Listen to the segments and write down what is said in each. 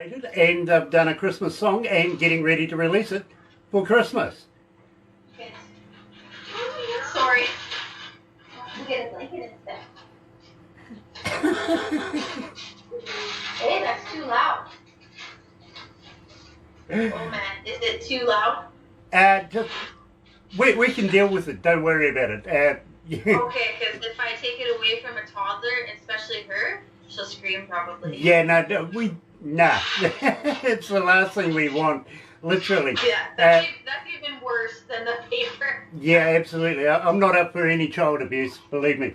And I've done a Christmas song and getting ready to release it for Christmas. Yes. Sorry. We'll get a blanket instead. Hey, that's too loud. Oh man, is it too loud? Just we can deal with it. Don't worry about it. Yeah. Okay, because if I take it away from a toddler, especially her, she'll scream probably. Yeah, no, it's the last thing we want, literally. Yeah, that's even worse than the paper. Yeah, absolutely. I'm not up for any child abuse, believe me.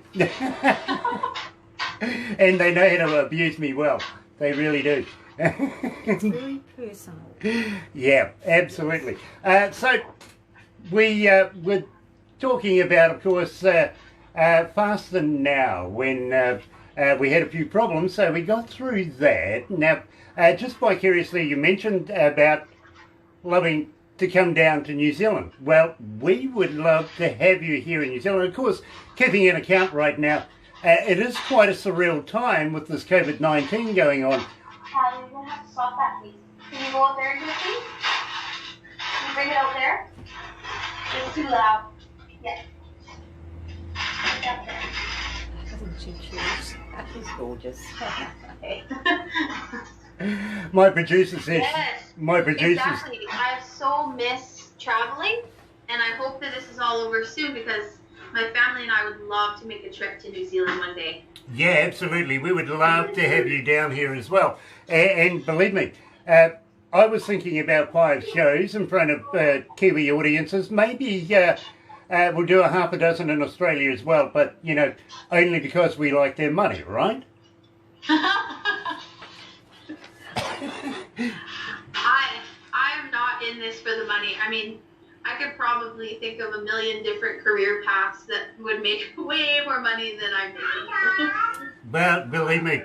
And they know how to abuse me well. They really do. It's very personal. Yeah, absolutely. So we were talking about, of course, Faster Now when we had a few problems, so we got through that. Now, just vicariously, you mentioned about loving to come down to New Zealand. Well, we would love to have you here in New Zealand. Of course, keeping an account right now, it is quite a surreal time with this COVID-19 going on. You're going to have to stop that, please. Can you go up there, please? Can you bring it out there? It's too loud. Yeah. Isn't she cute? She's gorgeous. My producer says, Yes, my producers, exactly. I so miss traveling, and I hope that this is all over soon because my family and I would love to make a trip to New Zealand one day. yeah, absolutely. We would love to have you down here as well. And believe me, I was thinking about 5 shows in front of Kiwi audiences. Maybe we'll do a half a dozen in Australia as well, but, you know, only because we like their money, right? I am not in this for the money. I mean, I could probably think of a million different career paths that would make way more money than I'm making. Well, believe me,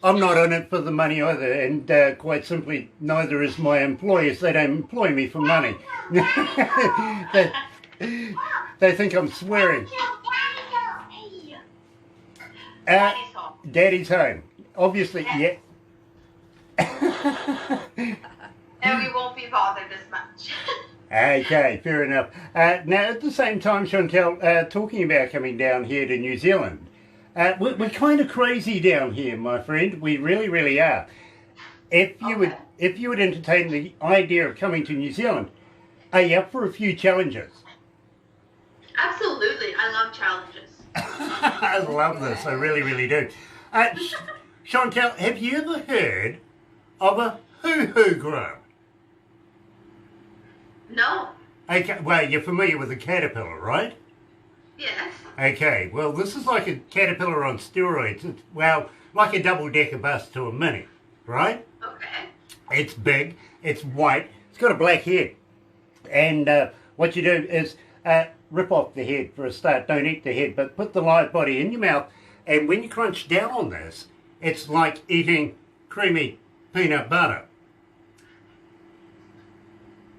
I'm not in it for the money either, and quite simply, neither is my employers. They don't employ me for money. They think I'm swearing. Daddy's home. Daddy's home. Obviously, yeah. And we won't be bothered as much. Okay, fair enough. Now, at the same time, Shantelle, talking about coming down here to New Zealand, we're kind of crazy down here, my friend. We really, really are. If you would entertain the idea of coming to New Zealand, are you up for a few challenges? Absolutely. I love challenges. I love this. I really, really do. Shantelle, have you ever heard of a hoo-hoo grub? No. Okay, well, you're familiar with a caterpillar, right? Yes. Okay, well, this is like a caterpillar on steroids. It's, well, like a double-decker bus to a mini, right? Okay. It's big, it's white, it's got a black head. And what you do is rip off the head for a start. Don't eat the head, but put the live body in your mouth. And when you crunch down on this, it's like eating creamy peanut butter.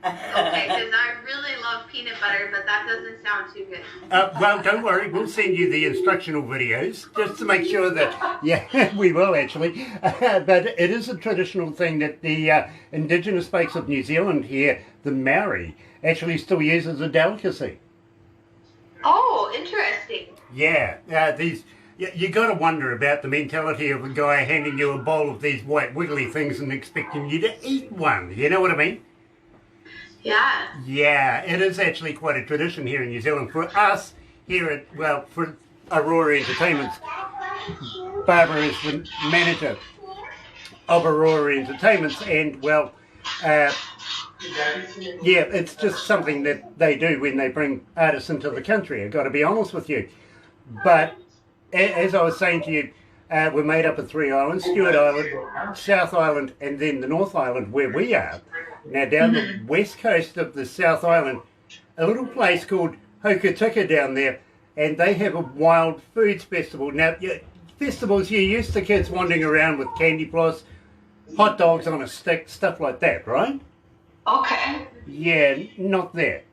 Okay, because I really love peanut butter, but that doesn't sound too good. Well, don't worry, we'll send you the instructional videos just to make sure that, yeah, we will actually. But it is a traditional thing that the indigenous folks of New Zealand here, the Maori, actually still use as a delicacy. Oh, interesting. Yeah, you got to wonder about the mentality of a guy handing you a bowl of these white wiggly things and expecting you to eat one. You know what I mean? Yeah. Yeah, it is actually quite a tradition here in New Zealand. For us, here at, well, for Aurora Entertainments, Barbara is the manager of Aurora Entertainments, and, well, yeah, it's just something that they do when they bring artists into the country, I've got to be honest with you. But, as I was saying to you, we're made up of 3 islands, Stewart Island, South Island, and then the North Island, where we are. Now, down the west coast of the South Island, a little place called Hokitika down there, and they have a wild foods festival. Now, festivals, you're used to kids wandering around with candy floss, hot dogs on a stick, stuff like that, right? Okay. Yeah, not there.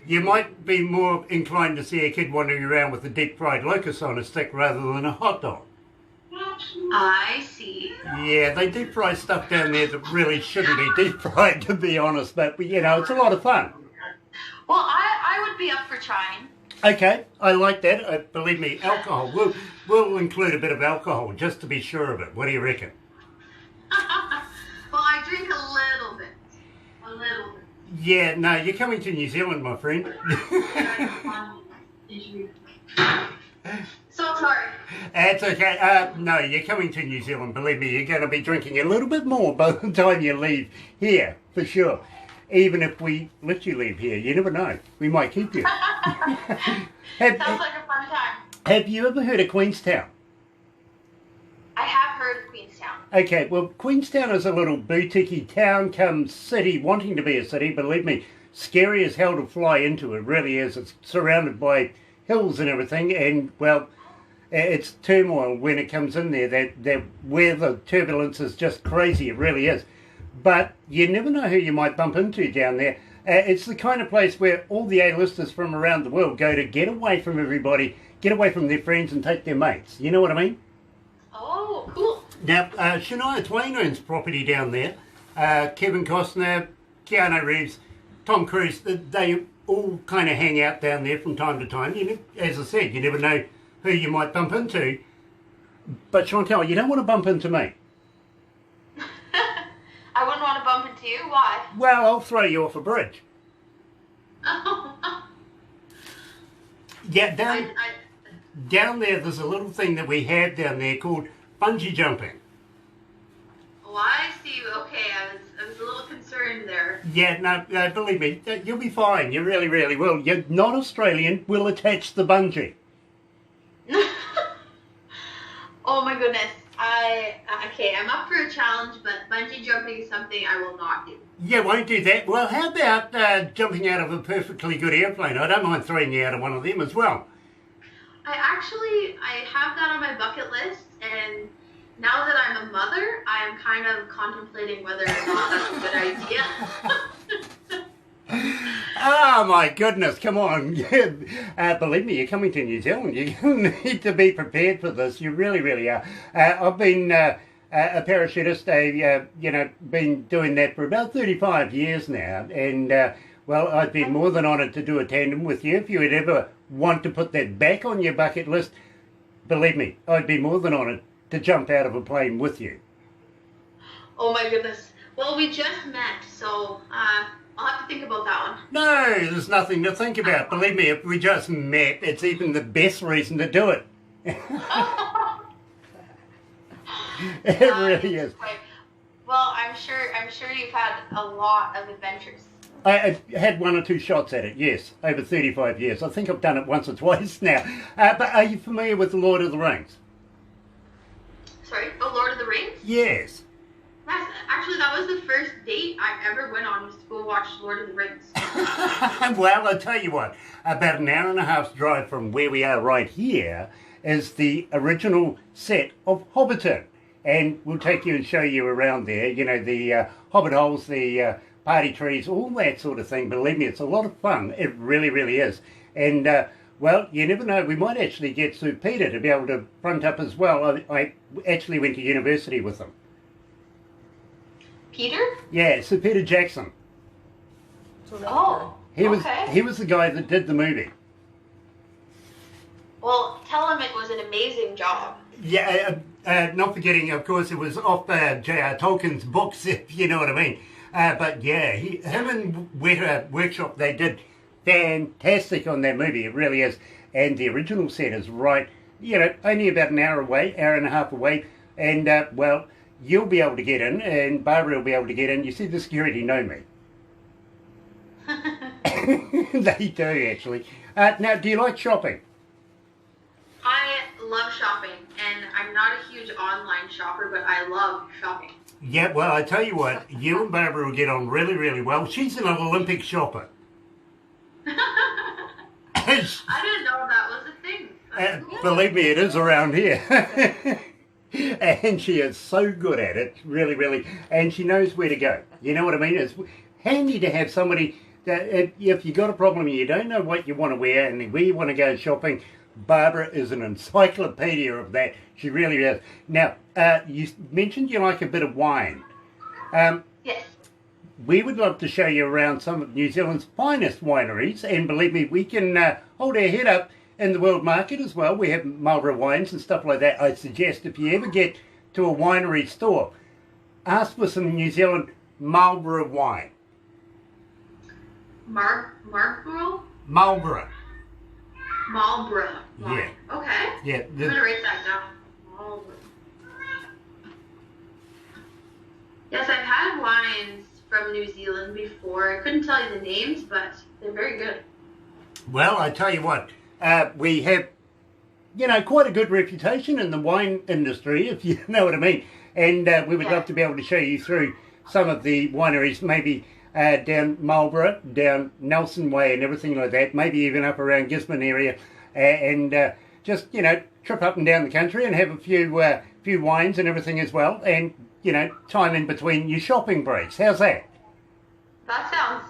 You might be more inclined to see a kid wandering around with a deep fried locust on a stick rather than a hot dog. I see. Yeah, they deep fry stuff down there that really shouldn't be deep fried, to be honest, but, you know, it's a lot of fun. Well, I would be up for trying. Okay, I like that. Believe me, alcohol. We'll include a bit of alcohol just to be sure of it. What do you reckon? Well, I drink a little bit. A little bit. Yeah, no, you're coming to New Zealand, my friend. So sorry. That's okay. No, you're coming to New Zealand. Believe me, you're going to be drinking a little bit more by the time you leave here, for sure. Even if we let you leave here, you never know. We might keep you. Sounds like a fun time. Have you ever heard of Queenstown? I have heard of Queenstown. Okay, well, Queenstown is a little boutique town come city, wanting to be a city. Believe me, scary as hell to fly into. It really is. It's surrounded by hills and everything, and, well, it's turmoil when it comes in there. That weather turbulence is just crazy. It really is. But you never know who you might bump into down there. It's the kind of place where all the A-listers from around the world go to get away from everybody, get away from their friends and take their mates. You know what I mean? Oh, cool. Now, Shania Twain owns property down there. Kevin Costner, Keanu Reeves, Tom Cruise, they all kind of hang out down there from time to time. As I said, you never know who you might bump into. But Shantelle, you don't want to bump into me. I wouldn't want to bump into you. Why? Well, I'll throw you off a bridge. Yeah, down there, there's a little thing that we have down there called bungee jumping. Oh, I see. Okay, I was a little concerned there. Yeah, no, believe me, you'll be fine. You really, really will. You're not Australian. We'll attach the bungee. Oh my goodness. I'm up for a challenge, but bungee jumping is something I will not do. You won't do that. Well, how about jumping out of a perfectly good airplane? I don't mind throwing you out of one of them as well. I have that on my bucket list, and now that I'm a mother, I am kind of contemplating whether or not that's a good idea. Oh my goodness, come on. Believe me, you're coming to New Zealand. You need to be prepared for this. You really, really are. I've been a parachutist, been doing that for about 35 years now. And, well, I'd be more than honoured to do a tandem with you. If you would ever want to put that back on your bucket list, believe me, I'd be more than honoured to jump out of a plane with you. Oh my goodness. Well, we just met, so I'll have to think about that one. No, there's nothing to think about. Believe me, if we just met, it's even the best reason to do it. It really is. Well, I'm sure you've had a lot of adventures. I had one or two shots at it, yes, over 35 years. I think I've done it once or twice now. But are you familiar with The Lord of the Rings? Sorry, The Lord of the Rings? Yes. Actually, that was the first date I ever went on, was to go watch Lord of the Rings. Well, I'll tell you what, about an hour and a half's drive from where we are right here is the original set of Hobbiton. And we'll take you and show you around there, you know, the hobbit holes, the party trees, all that sort of thing. Believe me, it's a lot of fun. It really, really is. And, well, you never know, we might actually get Sir Peter to be able to front up as well. I actually went to university with him. Peter? Yeah, Sir Peter Jackson. Oh, He okay. was the guy that did the movie. Well, tell him it was an amazing job. Yeah, not forgetting, of course, it was off J.R. Tolkien's books, if you know what I mean. But yeah, him and Weta Workshop, they did fantastic on that movie. It really is. And the original set is right, you know, only about an hour away, hour and a half away. And, well, you'll be able to get in, and Barbara will be able to get in. You see, the security know me. They do, actually. Now, do you like shopping? I love shopping, and I'm not a huge online shopper, but I love shopping. Yeah, well, I tell you what, you and Barbara will get on really, really well. She's an Olympic shopper. I didn't know that was a thing. Cool. Believe me, it is around here. And she is so good at it, really, really. And she knows where to go. You know what I mean? It's handy to have somebody that if you got a problem and you don't know what you want to wear and where you want to go shopping, Barbara is an encyclopedia of that. She really is. Now, you mentioned you like a bit of wine. Yes. We would love to show you around some of New Zealand's finest wineries, and believe me, we can hold our head up in the world market as well. We have Marlborough wines and stuff like that. I suggest if you ever get to a winery store, ask for some New Zealand Marlborough wine. Marlborough? Marlborough. Marlborough wine. Yeah. Okay. Yeah. I'm going to write that down. Marlborough. Yes, I've had wines from New Zealand before. I couldn't tell you the names, but they're very good. Well, I tell you what, we have, quite a good reputation in the wine industry, if you know what I mean. And we would love to be able to show you through some of the wineries, maybe down Marlborough, down Nelson Way and everything like that, maybe even up around Gisborne area, and just, trip up and down the country and have a few wines and everything as well, and, time in between your shopping breaks. How's that? That sounds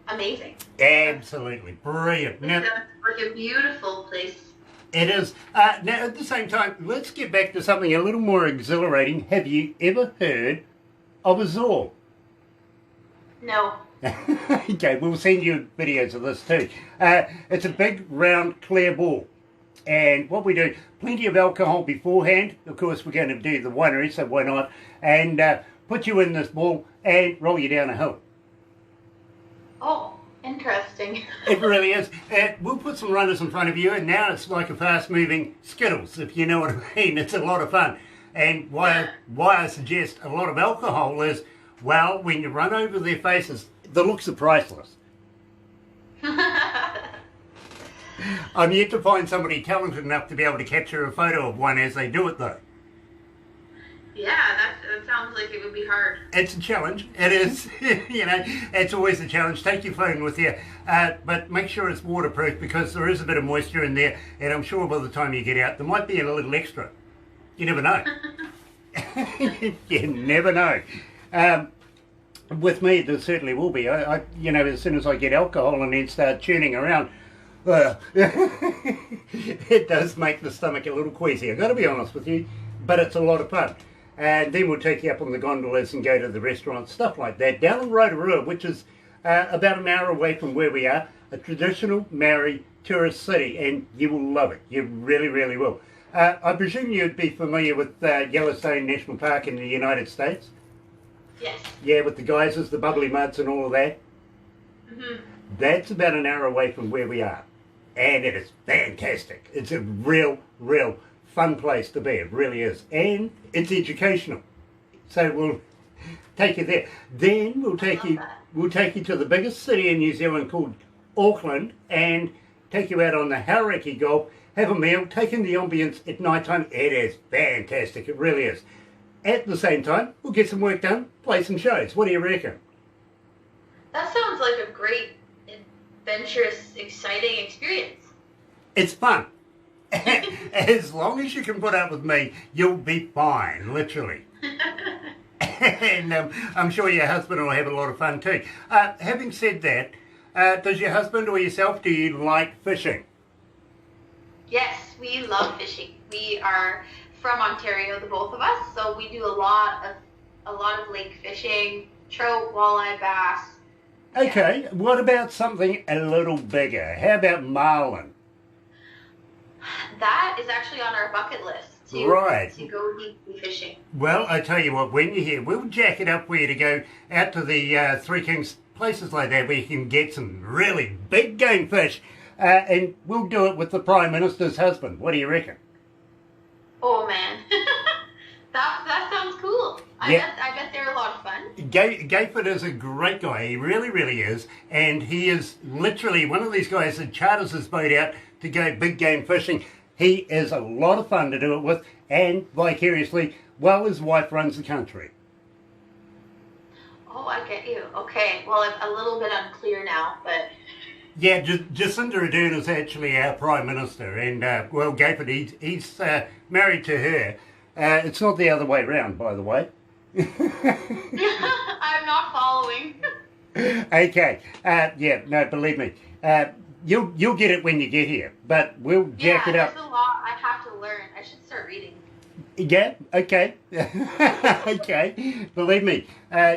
amazing. Absolutely. Brilliant. It sounds like a beautiful place. It is. Now, at the same time, let's get back to something a little more exhilarating. Have you ever heard of a Zor? No. Okay, we'll send you videos of this too. It's a big, round, clear ball. And what we do, plenty of alcohol beforehand. Of course, we're going to do the winery, so why not? And put you in this ball and roll you down a hill. Oh, interesting. It really is. We'll put some runners in front of you, and now it's like a fast-moving Skittles, if you know what I mean. It's a lot of fun. And why I suggest a lot of alcohol is, well, when you run over their faces, the looks are priceless. I'm yet to find somebody talented enough to be able to capture a photo of one as they do it, though. Yeah, that sounds like it would be hard. It's a challenge. It is. It's always a challenge. Take your phone with you. But make sure it's waterproof, because there is a bit of moisture in there, and I'm sure by the time you get out, there might be a little extra. You never know. You never know. With me, there certainly will be. I as soon as I get alcohol and then start tuning around, it does make the stomach a little queasy. I've got to be honest with you, but it's a lot of fun. And then we'll take you up on the gondolas and go to the restaurants, stuff like that, down in Rotorua, which is about an hour away from where we are, a traditional Maori tourist city, and you will love it. You really, really will. I presume you'd be familiar with Yellowstone National Park in the United States? Yes. Yeah, with the geysers, the bubbly muds and all of that. Mm-hmm. That's about an hour away from where we are. And it is fantastic. It's a real, real fun place to be. It really is. And it's educational. So we'll take you there. Then we'll take you to the biggest city in New Zealand called Auckland, and take you out on the Hauraki Gulf, have a meal, take in the ambience at night time. It is fantastic. It really is. At the same time, we'll get some work done, play some shows. What do you reckon? That sounds like a great, adventurous, exciting experience. It's fun. As long as you can put up with me, you'll be fine, literally. And I'm sure your husband will have a lot of fun too. Having said that, does your husband or yourself, do you like fishing? Yes, we love fishing. We are from Ontario, the both of us, so we do a lot of lake fishing, trout, walleye, bass. Okay, Yeah. What about something a little bigger? How about marlin? That is actually on our bucket list to go deep fishing. Well, I tell you what, when you're here, we'll jack it up for you to go out to the Three Kings, places like that where you can get some really big game fish, and we'll do it with the Prime Minister's husband. What do you reckon? Oh man, that sounds cool. I bet they're a lot of fun. Gayford is a great guy. He really, really is. And he is literally one of these guys that charters his boat out to go big game fishing. He is a lot of fun to do it with, and vicariously, well, his wife runs the country. Oh, I get you. Okay, well, I'm a little bit unclear now, but... Yeah, Jacinda Ardern is actually our Prime Minister, and, well, Gayford, he's married to her. It's not the other way round, by the way. I'm not following. Okay, yeah, no, believe me. you'll get it when you get here, but we'll jack it up. There's a lot I have to learn. I should start reading. Yeah, okay. Okay, believe me,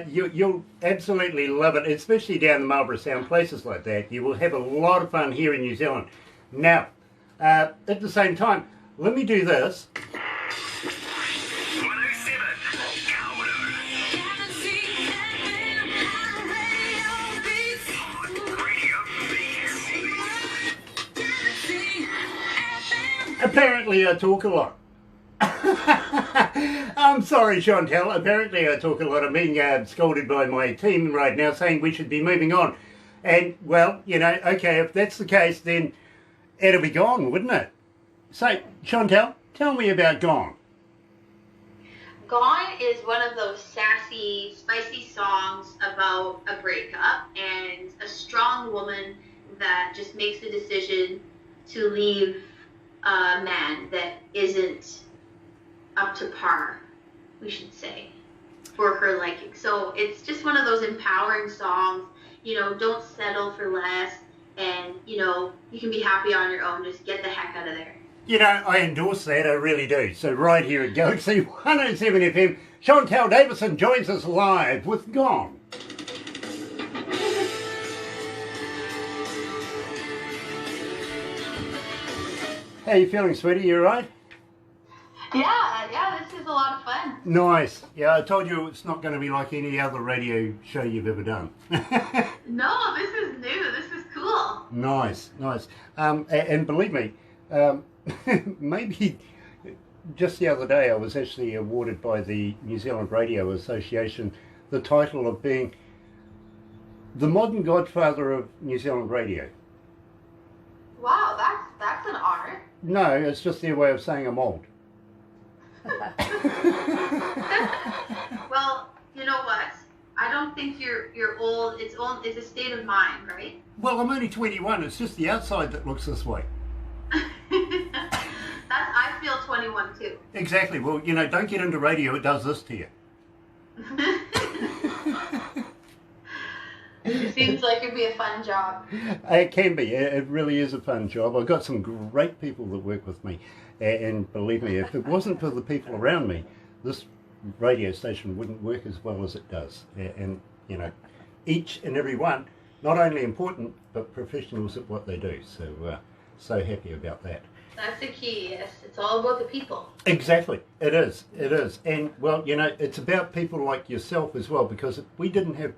you'll absolutely love it, especially down the Marlborough Sound, places like that. You will have a lot of fun here in New Zealand. Now, at the same time, let me do this. Apparently I talk a lot. I'm sorry, Shantelle. Apparently I talk a lot. I'm being scolded by my team right now saying we should be moving on. And, well, you know, okay, if that's the case, then it'll be gone, wouldn't it? So, Shantelle, tell me about Gone. Gone is one of those sassy, spicy songs about a breakup and a strong woman that just makes the decision to leave a man that isn't up to par, we should say, for her liking. So it's just one of those empowering songs, you know, don't settle for less, and, you know, you can be happy on your own, just get the heck out of there. You know, I endorse that, I really do. So right here at Galaxy 107 FM, Shantelle Davidson joins us live with Gone. How you feeling, sweetie? You alright? Yeah, this is a lot of fun. Nice. Yeah, I told you it's not going to be like any other radio show you've ever done. No, this is new. This is cool. Nice. And believe me, maybe just the other day I was actually awarded by the New Zealand Radio Association the title of being the modern godfather of New Zealand radio. Wow, that's an honor. No, it's just their way of saying I'm old. Well, you know what? I don't think you're old. It's a state of mind, right? Well, I'm only 21. It's just the outside that looks this way. I feel 21 too. Exactly. Well, you know, don't get into radio. It does this to you. It seems like it'd be a fun job. It can be. It really is a fun job. I've got some great people that work with me. And believe me, if it wasn't for the people around me, this radio station wouldn't work as well as it does. And, you know, each and every one, not only important, but professionals at what they do. So happy about that. That's the key, yes. It's all about the people. Exactly. It is. And, well, you know, it's about people like yourself as well, because if we didn't have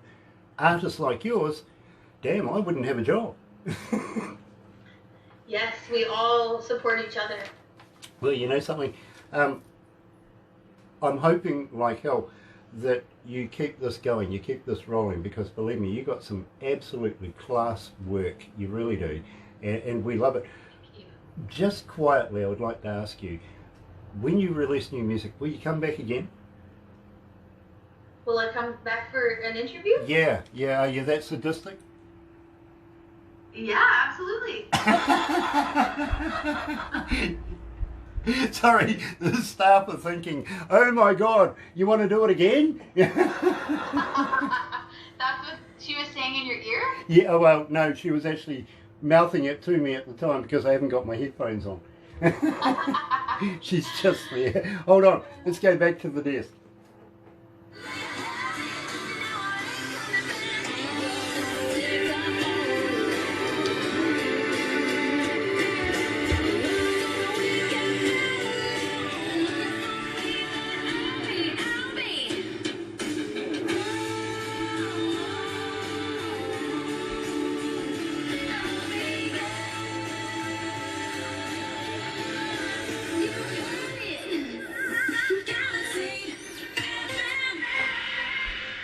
artists like yours, damn, I wouldn't have a job. Yes, we all support each other. Well, you know something, I'm hoping like hell that you keep this going, you keep this rolling, because believe me, you got some absolutely class work, you really do, and we love it. Thank you. Just quietly, I would like to ask you, when you release new music, will you come back again? Will I come back for an interview? Yeah, are you that sadistic? Yeah, absolutely. Sorry, the staff are thinking, oh my God, you want to do it again? That's what she was saying in your ear? Yeah, well, no, she was actually mouthing it to me at the time because I haven't got my headphones on. She's just there. Hold on, let's go back to the desk.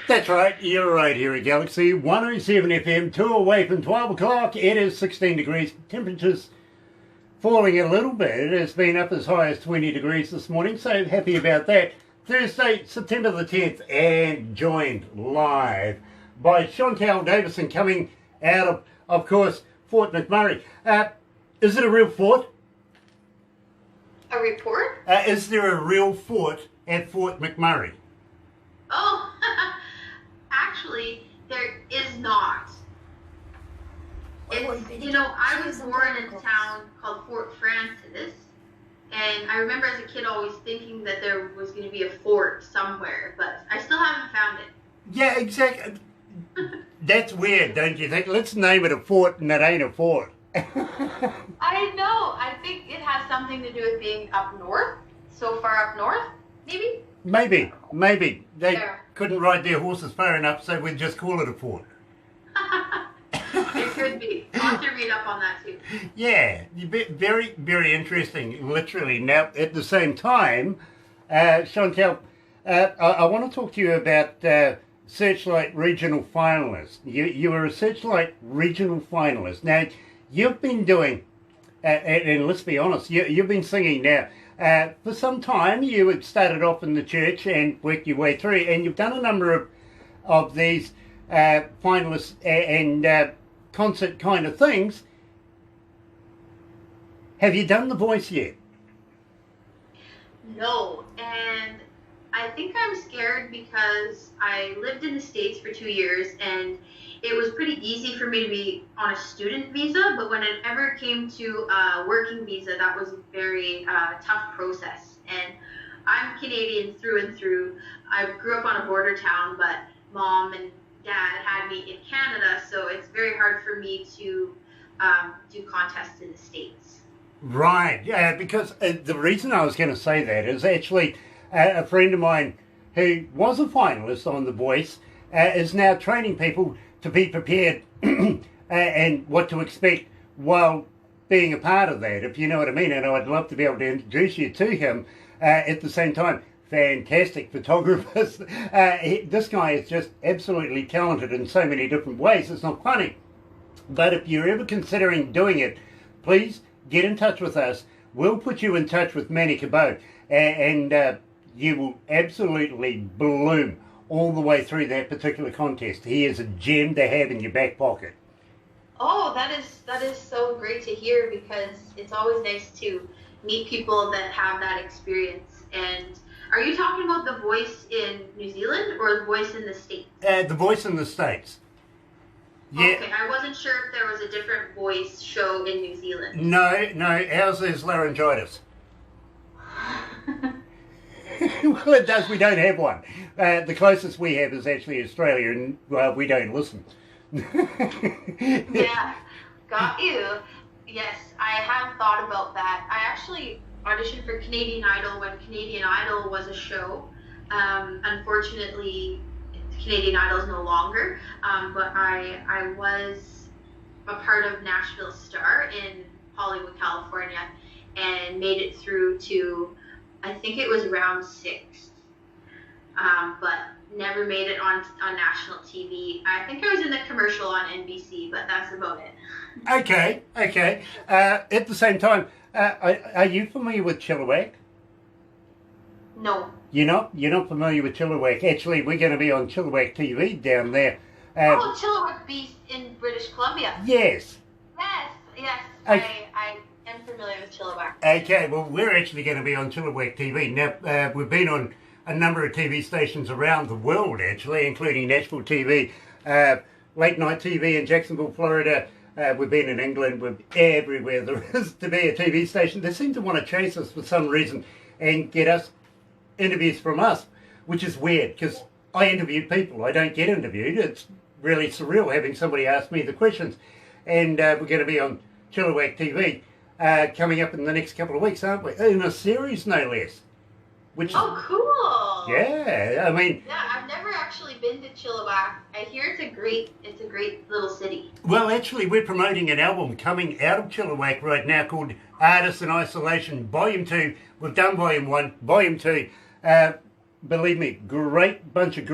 That's right, you're right here at Galaxy 107 FM, 2 away from 12 o'clock. It is 16 degrees. Temperatures falling a little bit. It's been up as high as 20 degrees this morning, so happy about that. Thursday, September the 10th, and joined live by Shantelle Davidson, coming out of course, Fort McMurray. Is it a real fort? A report? Is there a real fort at Fort McMurray? Oh, actually, there is not. It's You know, I was born in a town called Fort Francis, and I remember as a kid always thinking that there was going to be a fort somewhere, but I still haven't found it. Yeah, exactly. That's weird, don't you think? Let's name it a fort and it ain't a fort. I know. I think it has something to do with being up north, so far up north, maybe? Maybe. They Yeah. couldn't ride their horses far enough, so we'd just call it a fort. It could be. I'll have to read up on that too. Yeah, very, very interesting, literally. Now, at the same time, Shantelle, I want to talk to you about Searchlight Regional Finalist. You were a Searchlight Regional Finalist. Now, you've been doing, and let's be honest, you've been singing now. For some time, you had started off in the church and worked your way through, and you've done a number of these finalists and concert kind of things. Have you done The Voice yet? No, and I think I'm scared because I lived in the States for 2 years, and it was pretty easy for me to be on a student visa, but when it ever came to a working visa, that was a very tough process. And I'm Canadian through and through. I grew up on a border town, but Mom and Dad had me in Canada, so it's very hard for me to do contests in the States. Right, yeah, because the reason I was going to say that is actually a friend of mine who was a finalist on The Voice is now training people to be prepared and what to expect while being a part of that, if you know what I mean. And I'd love to be able to introduce you to him at the same time. Fantastic photographers. This guy is just absolutely talented in so many different ways. It's not funny. But if you're ever considering doing it, please get in touch with us. We'll put you in touch with Manny Cabot, and you will absolutely bloom all the way through that particular contest. He is a gem to have in your back pocket. Oh, that is so great to hear, because it's always nice to meet people that have that experience. And are you talking about The Voice in New Zealand or The Voice in the States? The Voice in the States. Yeah. Okay, I wasn't sure if there was a different voice show in New Zealand. No, ours is laryngitis. Well, it does. We don't have one. The closest we have is actually Australia, and well, we don't listen. Yeah, got you. Yes, I have thought about that. I actually auditioned for Canadian Idol when Canadian Idol was a show. Unfortunately, Canadian Idol is no longer, but I was a part of Nashville Star in Hollywood, California, and made it through to, I think it was round 6, but never made it on national TV. I think I was in the commercial on NBC, but that's about it. Okay. At the same time, are you familiar with Chilliwack? No. You're not familiar with Chilliwack. Actually, we're going to be on Chilliwack TV down there. Chilliwack Beach in British Columbia. Yes. Yes. Okay. I am familiar with Chilliwack. Okay, well, we're actually going to be on Chilliwack TV. Now, we've been on a number of TV stations around the world, actually, including Nashville TV, Late Night TV in Jacksonville, Florida. We've been in England. We're everywhere there is to be a TV station. They seem to want to chase us for some reason and get us interviews from us, which is weird, because I interview people. I don't get interviewed. It's really surreal having somebody ask me the questions. And we're going to be on Chilliwack TV coming up in the next couple of weeks, aren't we? In a series, no less. Which Oh, cool. Yeah, I mean... Yeah, I've never actually been to Chilliwack. I hear it's a great little city. Well, actually, we're promoting an album coming out of Chilliwack right now called Artists in Isolation, Volume 2. We've done Volume 1, Volume 2. Believe me, great bunch of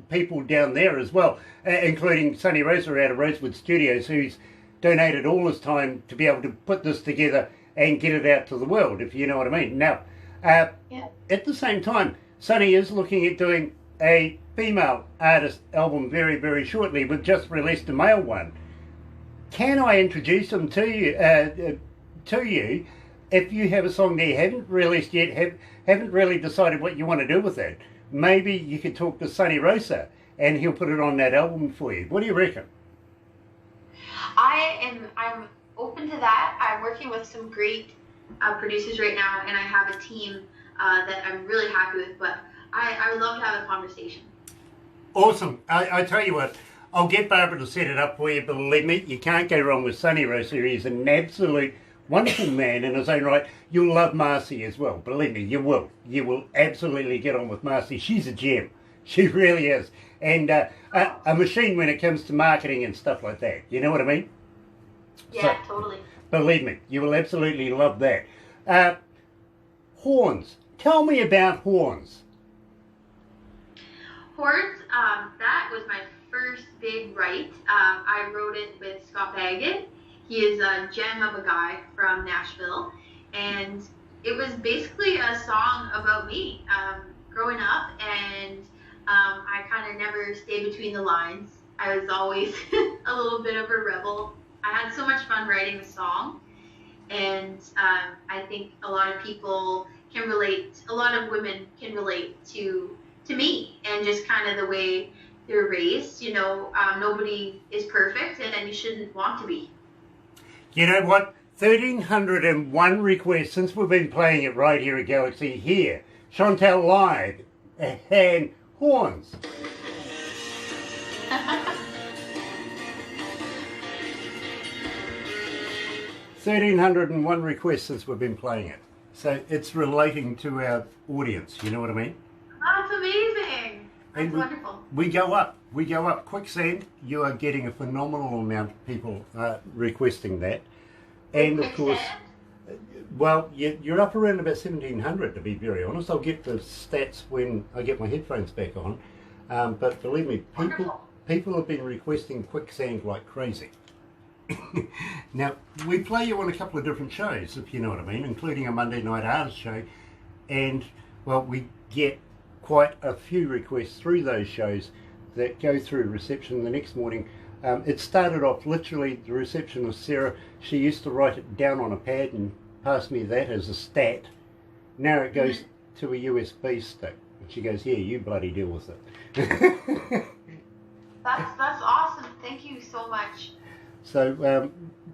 people down there as well, including Sonny Rosa out of Rosewood Studios, who's donated all his time to be able to put this together and get it out to the world, if you know what I mean. Now, at the same time, Sonny is looking at doing a female artist album very, very shortly. We've just released a male one. Can I introduce them to you if you have a song that you haven't released yet, haven't really decided what you want to do with it? Maybe you could talk to Sonny Rosa and he'll put it on that album for you. What do you reckon? I'm open to that. I'm working with some great producers right now, and I have a team that I'm really happy with. But I would love to have a conversation. Awesome. I tell you what, I'll get Barbara to set it up for you. Believe me, you can't go wrong with Sonny Rosa. He's an absolute wonderful man in his own right. You'll love Marcy as well. Believe me, you will. You will absolutely get on with Marcy. She's a gem. She really is. And a machine when it comes to marketing and stuff like that. You know what I mean? Yeah, so, totally. Believe me, you will absolutely love that. Horns. Tell me about horns. Horns, that was my first big write. I wrote it with Scott Baggett. He is a gem of a guy from Nashville. And it was basically a song about me growing up. And I kind of never stayed between the lines. I was always a little bit of a rebel. I had so much fun writing the song. And I think a lot of people can relate, a lot of women can relate to me and just kind of the way they're raised. You know, nobody is perfect and you shouldn't want to be. You know what? 1,301 requests since we've been playing it right here at Galaxy. Here, Shantelle live and horns. 1,301 requests since we've been playing it. So it's relating to our audience, you know what I mean? That's amazing. That's wonderful. We go up. Quicksand, you are getting a phenomenal amount of people requesting that. And of course, well, you're up around about 1,700 to be very honest. I'll get the stats when I get my headphones back on. But believe me, people have been requesting Quicksand like crazy. Now, we play you on a couple of different shows, if you know what I mean, including a Monday Night Artist show. And, well, we get quite a few requests through those shows that go through reception the next morning. It started off literally, the receptionist, Sarah, she used to write it down on a pad and pass me that as a stat. Now it goes to a USB stick. And she goes, here, you bloody deal with it. That's awesome. Thank you so much. So,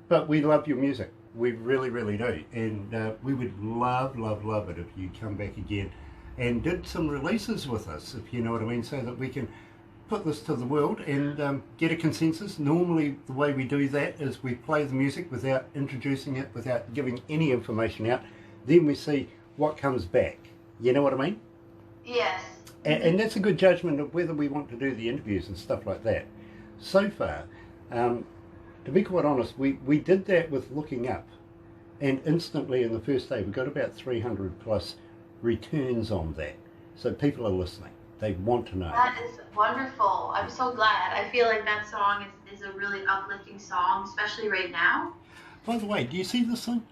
but we love your music. We really, really do. And we would love, love, love it if you come back again and did some releases with us, if you know what I mean, so that we can put this to the world and get a consensus. Normally the way we do that is we play the music without introducing it, without giving any information out. Then we see what comes back. You know what I mean? Yes. And that's a good judgment of whether we want to do the interviews and stuff like that. So far, to be quite honest, we did that with Looking Up, and instantly in the first day we got about 300 plus returns on that. So people are listening. They want to know. That is wonderful. I'm so glad. I feel like that song is a really uplifting song, especially right now. By the way, do you see this thing?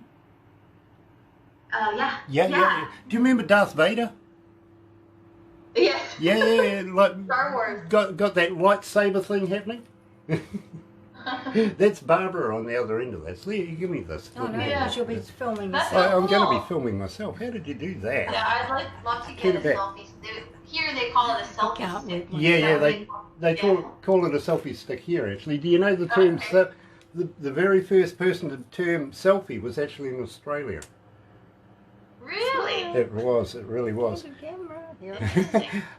Yeah. Yeah. Do you remember Darth Vader? Yes. Yeah, like Star Wars. Got that lightsaber thing happening? That's Barbara on the other end of that. So you give me this. Oh no, because you'll be filming That's yourself. so I'm going to cool. be filming myself. How did you do that? Yeah, I'd love to get a selfie. Here they call it a selfie Can't stick. wait. Yeah, they call it a selfie stick here actually. Do you know the term, the very first person to term selfie was actually in Australia. Really? It really was.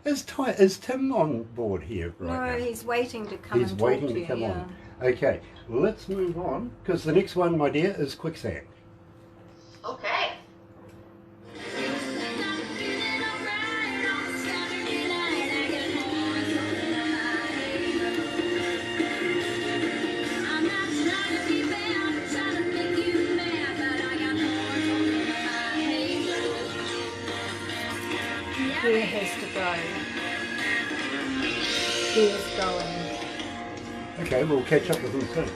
Is Tim on board here right now? No, he's waiting to come He's and talk waiting to to you, come yeah. on. Okay, let's move on, because the next one, my dear, is Quicksand. Okay. He has to go. He is going. Okay, we'll catch up with him soon.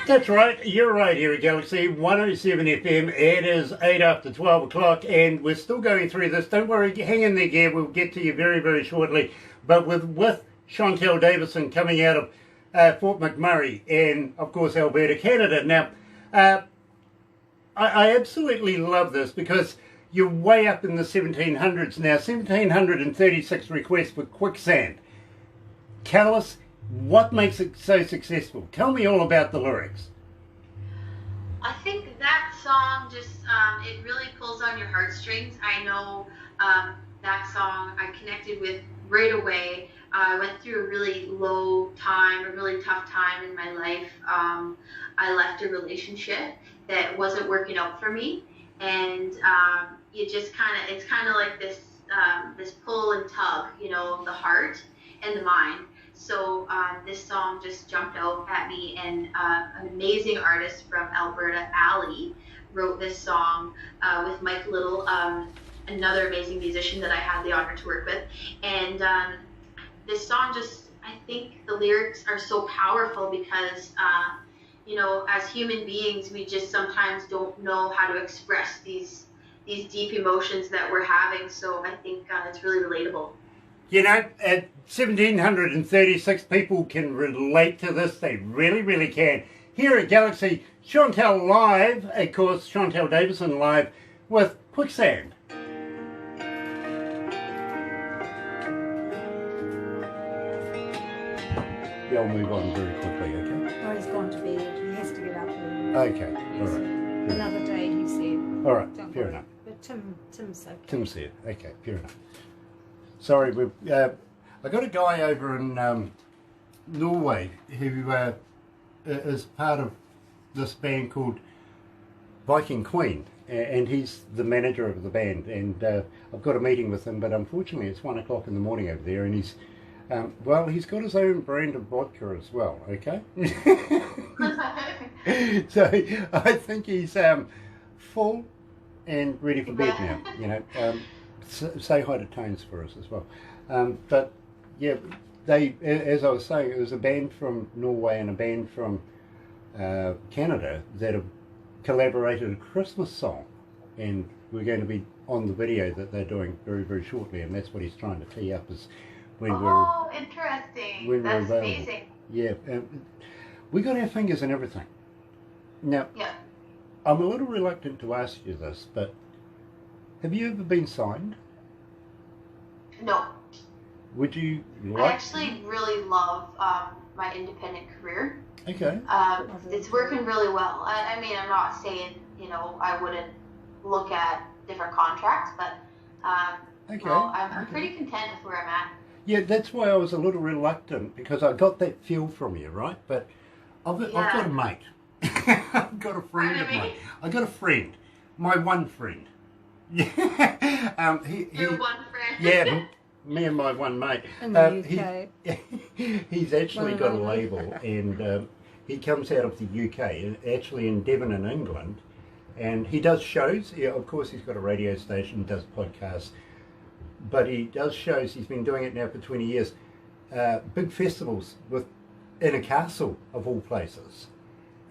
That's right, you're right here at Galaxy 107 FM. It is 8 after 12 o'clock and we're still going through this. Don't worry, hang in there, Gab. We'll get to you very, very shortly. But with Shantelle Davidson coming out of Fort McMurray and, of course, Alberta, Canada. Now, I absolutely love this because you're way up in the 1700s now. 1736 requests for Quicksand. Tell us what makes it so successful. Tell me all about the lyrics. I think that song just, it really pulls on your heartstrings. I know that song I connected with right away. I went through a really low time, a really tough time in my life. I left a relationship that wasn't working out for me. And it's kind of like this pull and tug, of the heart and the mind. So this song just jumped out at me, and an amazing artist from Alberta, Ali, wrote this song with Mike Little, another amazing musician that I had the honor to work with. And this song I think the lyrics are so powerful because, as human beings, we just sometimes don't know how to express these deep emotions that we're having. So I think it's really relatable. At 1736 people can relate to this. They really, really can. Here at Galaxy, Shantelle live, of course, Shantelle Davidson live with Quicksand. Yeah, I'll move on very quickly, okay? Oh, he's gone to bed. He has to get up early. Okay, all right. Another day, he said. All right, Don't fair worry. enough. But Tim's okay. Tim said, okay, fair enough. Sorry, I got a guy over in Norway who is part of this band called Viking Queen, and he's the manager of the band, and I've got a meeting with him, but unfortunately it's 1 o'clock in the morning over there, and he's he's got his own brand of vodka as well, okay? So I think he's full and ready for bed now, say hi to Tones for us as well. But yeah, they, as I was saying, it was a band from Norway and a band from Canada that have collaborated a Christmas song, and we're going to be on the video that they're doing very, very shortly, and that's what he's trying to tee up is when Interesting. when That's we're available. amazing. Yeah, we got our fingers in everything. Now, Yeah. I'm a little reluctant to ask you this, but have you ever been signed? No. Would you I like? actually really love my independent career. Okay. It's working really well. I mean, I'm not saying, I wouldn't look at different contracts, but Okay. no, I'm pretty content with where I'm at. Yeah, that's why I was a little reluctant, because I got that feel from you, right? But I've got a mate. I've got a friend of mine. I've got a friend. My one friend. Yeah. Your one friend. Yeah, me and my one mate. In the UK. He's actually got a label, and he comes out of the UK, actually in Devon in England, and he does shows. Yeah, of course, he's got a radio station, does podcasts, but he does shows. He's been doing it now for 20 years. Big festivals in a castle, of all places.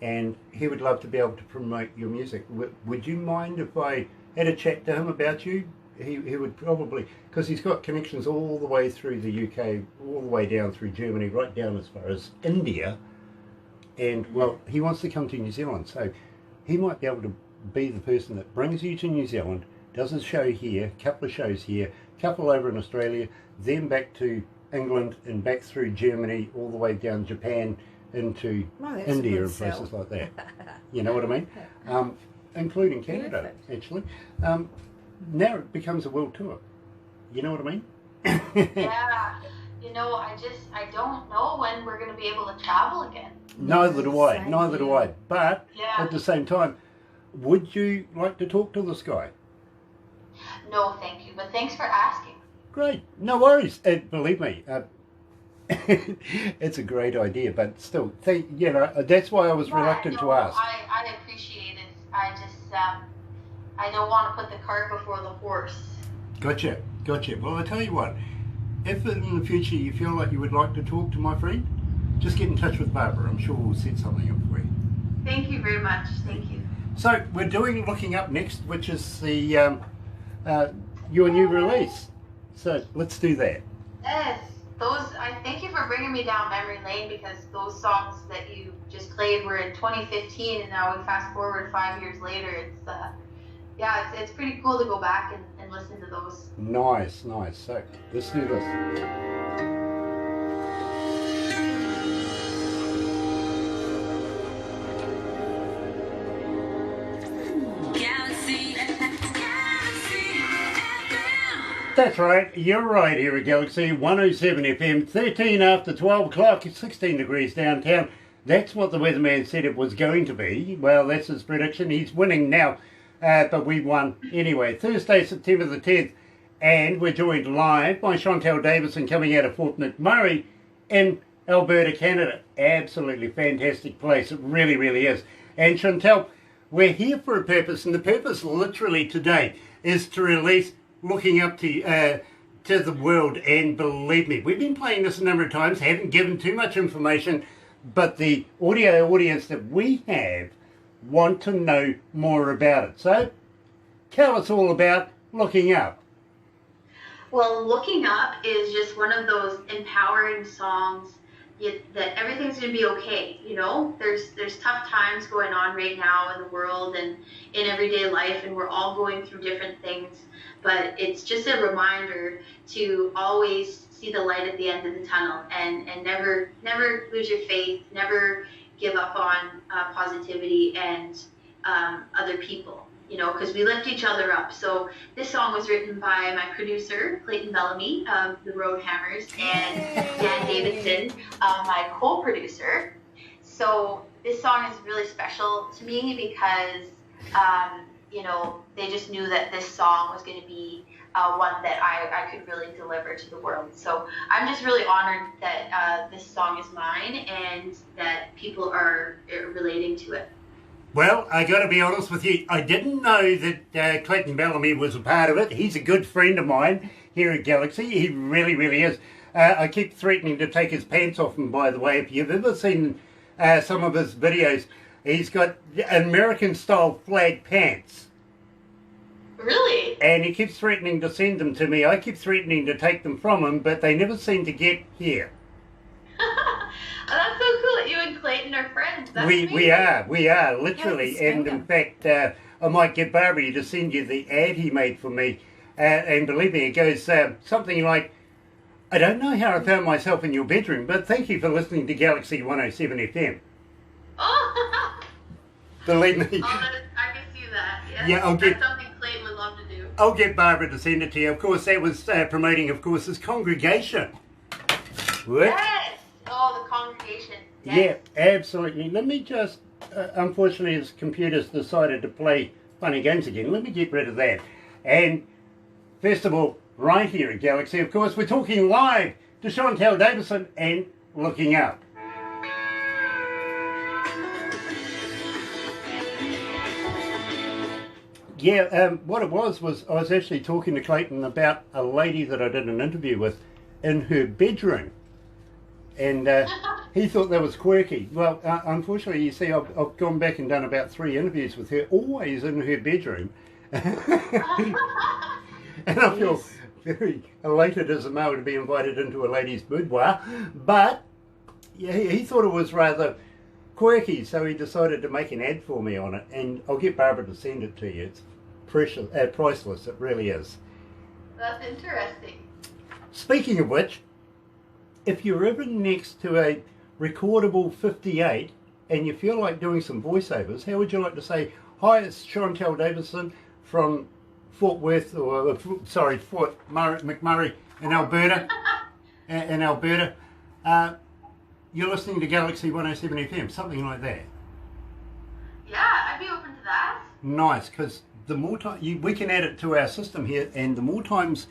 And he would love to be able to promote your music. Would you mind if I had a chat to him about you? He would probably, because he's got connections all the way through the UK, all the way down through Germany, right down as far as India. And, well, he wants to come to New Zealand. So he might be able to be the person that brings you to New Zealand, does a show here, a couple of shows here, a couple over in Australia, then back to England and back through Germany, all the way down Japan, into India and places like that. You know what I mean? Including Canada, actually. Now it becomes a world tour. You know what I mean? Yeah. I don't know when we're going to be able to travel again. Neither do I. But Yeah. at the same time, would you like to talk to this guy? No, thank you. But thanks for asking. Great. No worries. Believe me, it's a great idea, but still, that's why I was reluctant to ask. I appreciate it. I just, I don't want to put the cart before the horse. Gotcha. Well, I tell you what, if in the future you feel like you would like to talk to my friend, just get in touch with Barbara. I'm sure we'll set something up for you. Thank you very much. Thank you. So we're doing Looking Up next, which is the your new release. So let's do that. Yes. I thank you for bringing me down memory lane, because those songs that you just played were in 2015, and now we fast forward 5 years later. yeah, it's pretty cool to go back and listen to those. Nice, nice. So let's do this. That's right, you're right here at Galaxy 107 FM, 13 after 12 o'clock, 16 degrees downtown. That's what the weatherman said it was going to be. Well, that's his prediction. He's winning now, but we won anyway. Thursday, September the 10th, and we're joined live by Shantelle Davidson coming out of Fort McMurray in Alberta, Canada. Absolutely fantastic place. It really, really is. And Shantelle, we're here for a purpose, and the purpose literally today is to release Looking Up to the World. And believe me, we've been playing this a number of times, haven't given too much information, but the audio audience that we have want to know more about it. So tell us all about Looking Up. Well, Looking Up is just one of those empowering songs that everything's going to be okay. You know, there's tough times going on right now in the world and in everyday life, and we're all going through different things. But it's just a reminder to always see the light at the end of the tunnel and never lose your faith, never give up on positivity and other people, you know, because we lift each other up. So this song was written by my producer, Clayton Bellamy of the Road Hammers, and Dan Davidson, my co-producer. So this song is really special to me because you know, they just knew that this song was going to be one that I could really deliver to the world. So I'm just really honored that this song is mine and that people are relating to it. Well, I got to be honest with you, I didn't know that Clayton Bellamy was a part of it. He's a good friend of mine here at Galaxy. He really, really is. I keep threatening to take his pants off him, by the way. If you've ever seen some of his videos, he's got American-style flag pants. Really? And he keeps threatening to send them to me. I keep threatening to take them from him, but they never seem to get here. Oh, that's so cool that you and Clayton are friends. That's we are, literally. Yes, and in fact, I might get Barbie to send you the ad he made for me. And believe me, it goes something like, I don't know how I found myself in your bedroom, but thank you for listening to Galaxy 107 FM. Oh, Believe me. I can see that. Yes. Yeah, That's something Clayton would love to do. I'll get Barbara to send it to you. Of course, that was promoting, of course, his congregation. What? Yes. Oh, the congregation. Yes. Yeah, absolutely. Let me just, unfortunately, his computer's decided to play funny games again. Let me get rid of that. And first of all, right here at Galaxy, of course, we're talking live to Shantelle Davidson and Looking Up. Yeah, what it was I was actually talking to Clayton about a lady that I did an interview with in her bedroom. And he thought that was quirky. Well, unfortunately, you see, I've gone back and done about 3 interviews with her, always in her bedroom. And I feel very elated as a male to be invited into a lady's boudoir. But yeah, he thought it was rather quirky, so he decided to make an ad for me on it. And I'll get Barbara to send it to you. It's precious, priceless, it really is. That's interesting. Speaking of which, if you're ever next to a recordable 58 and you feel like doing some voiceovers, how would you like to say, hi, it's Shantelle Davidson from Fort McMurray in Alberta. You're listening to Galaxy 107 FM, something like that. Yeah, I'd be open to that. Nice, because the more time we can add it to our system here, and the more times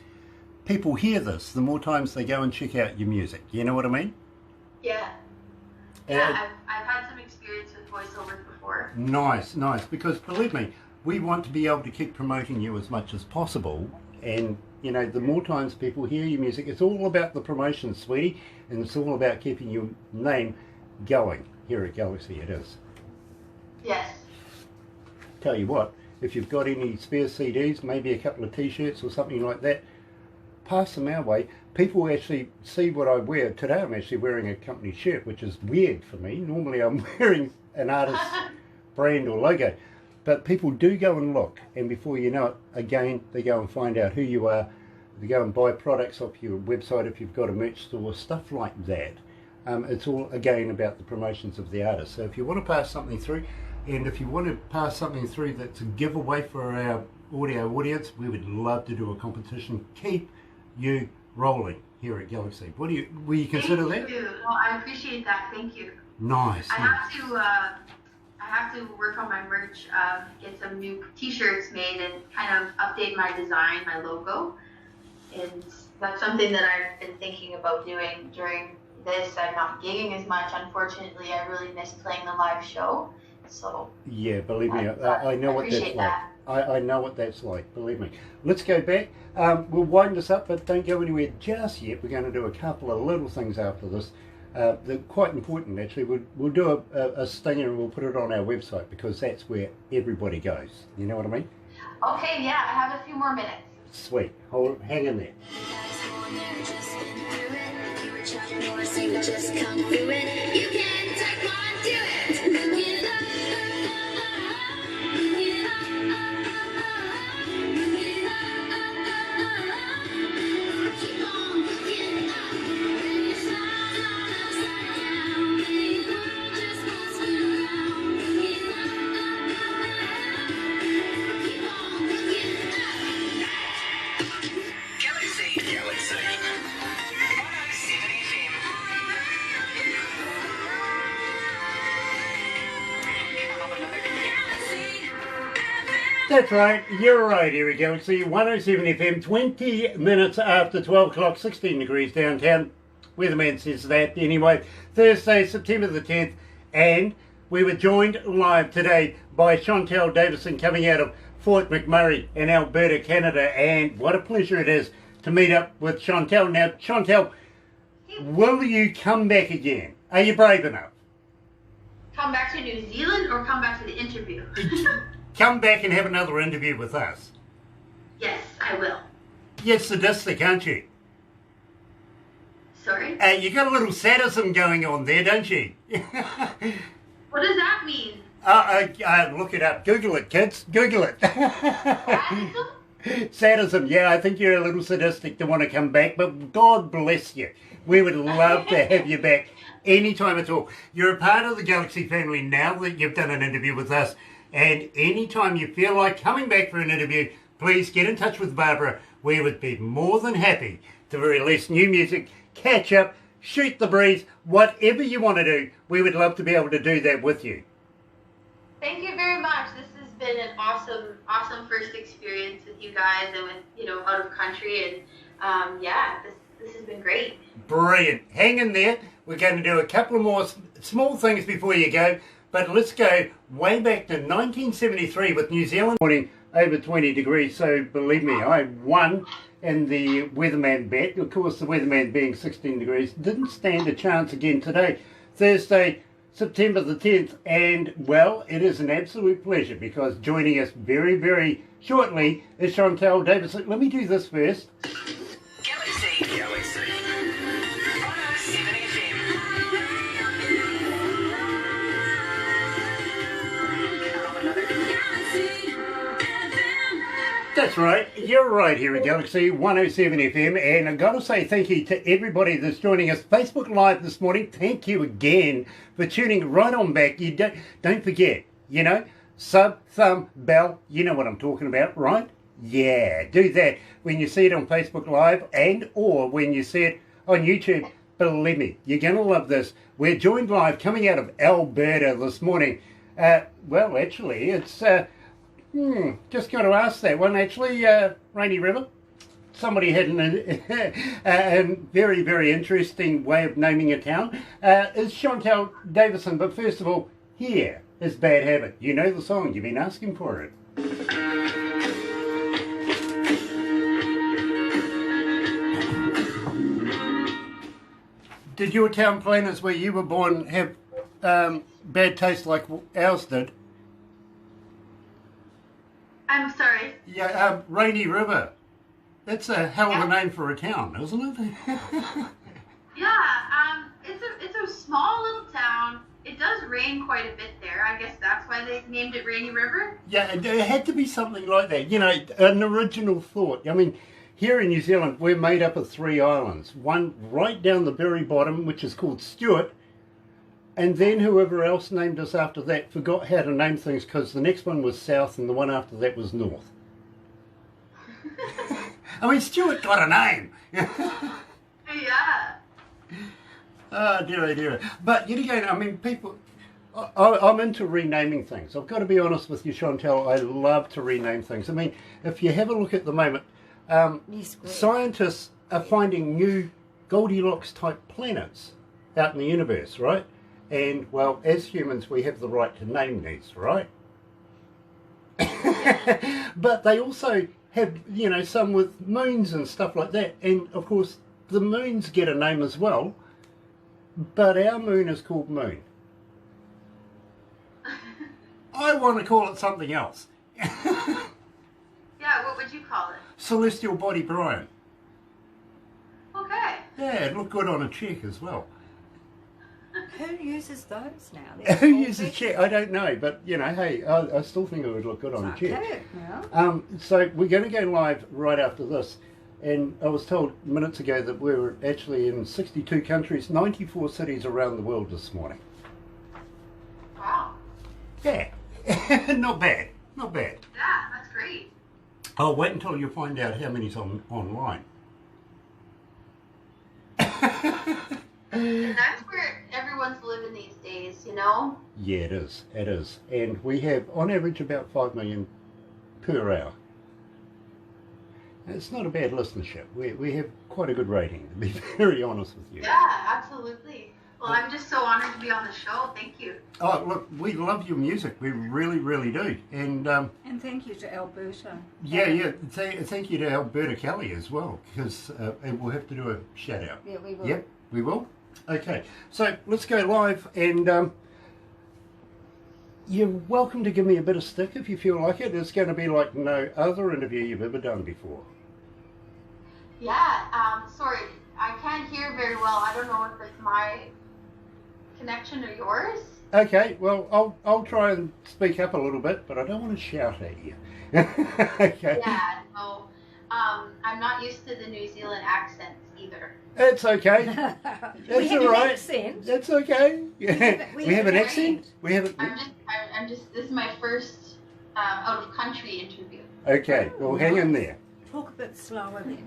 people hear this, the more times they go and check out your music. You know what I mean? Yeah. Yeah, I've had some experience with voiceovers before. Nice, because believe me, we want to be able to keep promoting you as much as possible, and you know, the more times people hear your music, it's all about the promotion, sweetie, and it's all about keeping your name going. Here at Galaxy it is. Yes. Tell you what, if you've got any spare CDs, maybe a couple of t-shirts or something like that, pass them our way. People actually see what I wear. Today I'm actually wearing a company shirt, which is weird for me. Normally I'm wearing an artist's brand or logo. But people do go and look, and before you know it, again, they go and find out who you are. They go and buy products off your website if you've got a merch store, stuff like that. It's all, again, about the promotions of the artist. So if you want to pass something through, and if you want to pass something through that's a giveaway for our audio audience, we would love to do a competition. Keep you rolling here at Galaxy. Will you consider that? Thank you. Well, I appreciate that. Thank you. Nice. I have to work on my merch, get some new T-shirts made, and kind of update my design, my logo. And that's something that I've been thinking about doing during this. I'm not gigging as much, unfortunately. I really miss playing the live show. So yeah, believe me, I know what that's like. I know what that's like, believe me. Let's go back. We'll wind this up, but don't go anywhere just yet. We're going to do a couple of little things after this. They're quite important, actually. We'll do a stinger and we'll put it on our website because that's where everybody goes. You know what I mean? Okay, yeah, I have a few more minutes. Sweet. Hang in there. Just come through it. You can take on, do it. That's right, you're right, here we go. See, 107 FM, 20 minutes after 12 o'clock, 16 degrees downtown. Weatherman says that. Anyway, Thursday, September the 10th, and we were joined live today by Shantelle Davidson coming out of Fort McMurray in Alberta, Canada, and what a pleasure it is to meet up with Shantelle. Now, Shantelle, will you come back again? Are you brave enough? Come back to New Zealand or come back to the interview? Come back and have another interview with us. Yes, I will. You're sadistic, aren't you? Sorry? You got a little sadism going on there, don't you? What does that mean? Look it up. Google it, kids. Google it. Sadism? Sadism, yeah, I think you're a little sadistic to want to come back, but God bless you. We would love to have you back anytime at all. You're a part of the Galaxy family now that you've done an interview with us. And anytime you feel like coming back for an interview, please get in touch with Barbara. We would be more than happy to release new music, catch up, shoot the breeze, whatever you want to do. We would love to be able to do that with you. Thank you very much. This has been an awesome first experience with you guys and with, out of country. And this has been great. Brilliant. Hang in there. We're going to do a couple of more small things before you go. But let's go way back to 1973 with New Zealand morning over 20 degrees. So believe me, I won in the weatherman bet. Of course, the weatherman being 16 degrees didn't stand a chance again today, Thursday, September the 10th. And well, it is an absolute pleasure because joining us very, very shortly is Shantelle Davidson. Let me do this first. Galaxy. That's right, you're right here at Galaxy 107 FM, and I've got to say thank you to everybody that's joining us Facebook Live this morning. Thank you again for tuning right on back. You don't forget, sub, thumb, bell, you know what I'm talking about, right? Yeah, do that when you see it on Facebook Live and or when you see it on YouTube. Believe me, you're going to love this. We're joined live coming out of Alberta this morning. Well, actually, it's... just got to ask that one, actually, Rainy River. Somebody had a very, very interesting way of naming a town. It's Shantelle Davidson, but first of all, here is Bad Habit. You know the song, you've been asking for it. Did your town planners where you were born have bad taste like ours did? I'm sorry. Yeah, Rainy River. That's a hell of a name for a town, isn't it? Yeah, it's a small little town. It does rain quite a bit there. I guess that's why they named it Rainy River. Yeah, it had to be something like that. You know, an original thought. I mean, here in New Zealand, we're made up of 3 islands. One right down the very bottom, which is called Stewart. And then whoever else named us after that forgot how to name things because the next one was south and the one after that was north. I mean, Stewart got a name. Yeah. Oh, dear. But yet again, I mean, people... I'm into renaming things. I've got to be honest with you, Shantelle. I love to rename things. I mean, if you have a look at the moment, scientists are finding new Goldilocks-type planets out in the universe, right? And, well, as humans, we have the right to name these, right? But they also have, you know, some with moons and stuff like that. And, of course, the moons get a name as well. But our moon is called Moon. I want to call it something else. Yeah, what would you call it? Celestial Body Brian. Okay. Yeah, it looked good on a check as well. Who uses those now? Who uses check? I don't know, but you know, hey, I still think it would look good on a check. Okay, yeah. So we're going to go live right after this, and I was told minutes ago that we were actually in 62 countries, 94 cities around the world this morning. Wow. Yeah, not bad. Yeah, that's great. I'll wait until you find out how many's online. And that's where everyone's living these days, you know? Yeah, it is. It is. And we have, on average, about 5 million per hour. It's not a bad listenership. We have quite a good rating, to be very honest with you. Yeah, absolutely. Well, I'm just so honored to be on the show. Thank you. Oh, look, we love your music. We really, really do. And thank you to Alberta. yeah. Thank you to Alberta Kelly as well, because we'll have to do a shout out. Yeah, we will. Yep, we will. Okay, so let's go live, and you're welcome to give me a bit of stick if you feel like it. It's going to be like no other interview you've ever done before. Yeah, sorry, I can't hear very well. I don't know if it's my connection or yours. Okay, well, I'll try and speak up a little bit, but I don't want to shout at you. Okay. Yeah, no, I'm not used to the New Zealand accents either. It's okay. We That's have all an right. accent. That's okay. We We have an have accent. We have. I'm just. This is my first out of country interview. Okay. Well, hang in there. Talk a bit slower then.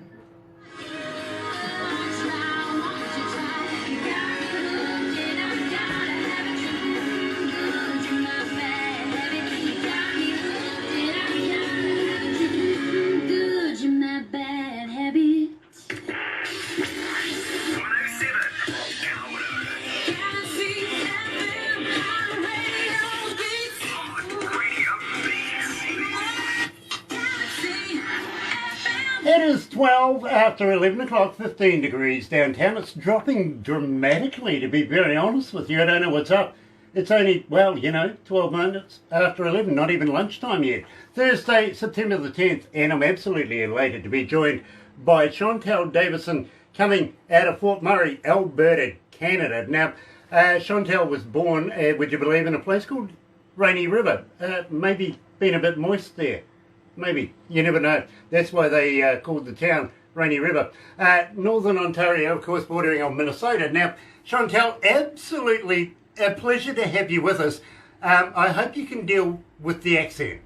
It is 12 after 11 o'clock, 15 degrees downtown. It's dropping dramatically, to be very honest with you. I don't know what's up. It's only, well, 12 minutes after 11, not even lunchtime yet. Thursday, September the 10th, and I'm absolutely elated to be joined by Shantelle Davidson, coming out of Fort Murray, Alberta, Canada. Now, Shantelle was born, would you believe, in a place called Rainy River. Maybe been a bit moist there. Maybe. You never know. That's why they called the town Rainy River. Northern Ontario, of course, bordering on Minnesota. Now, Shantelle, absolutely a pleasure to have you with us. I hope you can deal with the accent.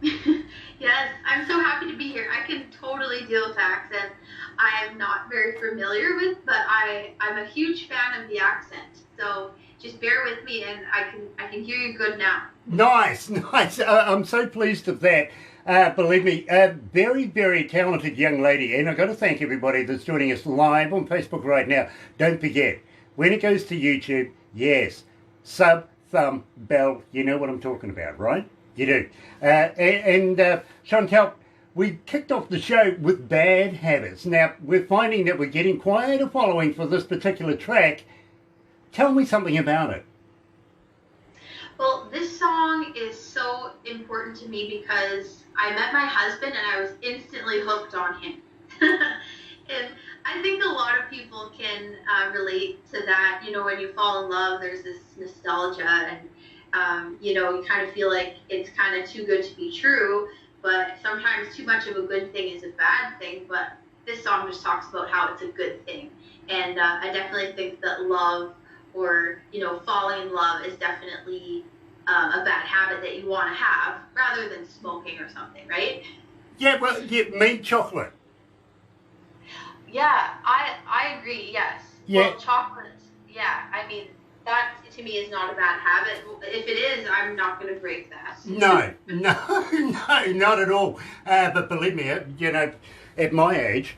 Yes, I'm so happy to be here. I can totally deal with the accent. I am not very familiar with, but I'm a huge fan of the accent. So just bear with me, and I can hear you good now. Nice. I'm so pleased of that. Believe me, a very, very talented young lady. And I've got to thank everybody that's joining us live on Facebook right now. Don't forget, when it goes to YouTube, yes, sub, thumb, bell, you know what I'm talking about, right? You do. And Shantelle, we kicked off the show with Bad Habits. Now, we're finding that we're getting quite a following for this particular track. Tell me something about it. Well, this song is so important to me because I met my husband and I was instantly hooked on him. And I think a lot of people can relate to that. You know, when you fall in love, there's this nostalgia, and you know, you kind of feel like it's kind of too good to be true. But sometimes too much of a good thing is a bad thing. But this song just talks about how it's a good thing, and I definitely think that love, or you know, falling in love, is definitely a bad habit that you want to have, rather than smoking or something, right? Yeah, well, yeah, meat chocolate. Yeah, I agree, yes. Yeah. Well, chocolate, yeah, I mean, that to me is not a bad habit. If it is, I'm not going to break that. No, no, not at all. But believe me, you know, at my age,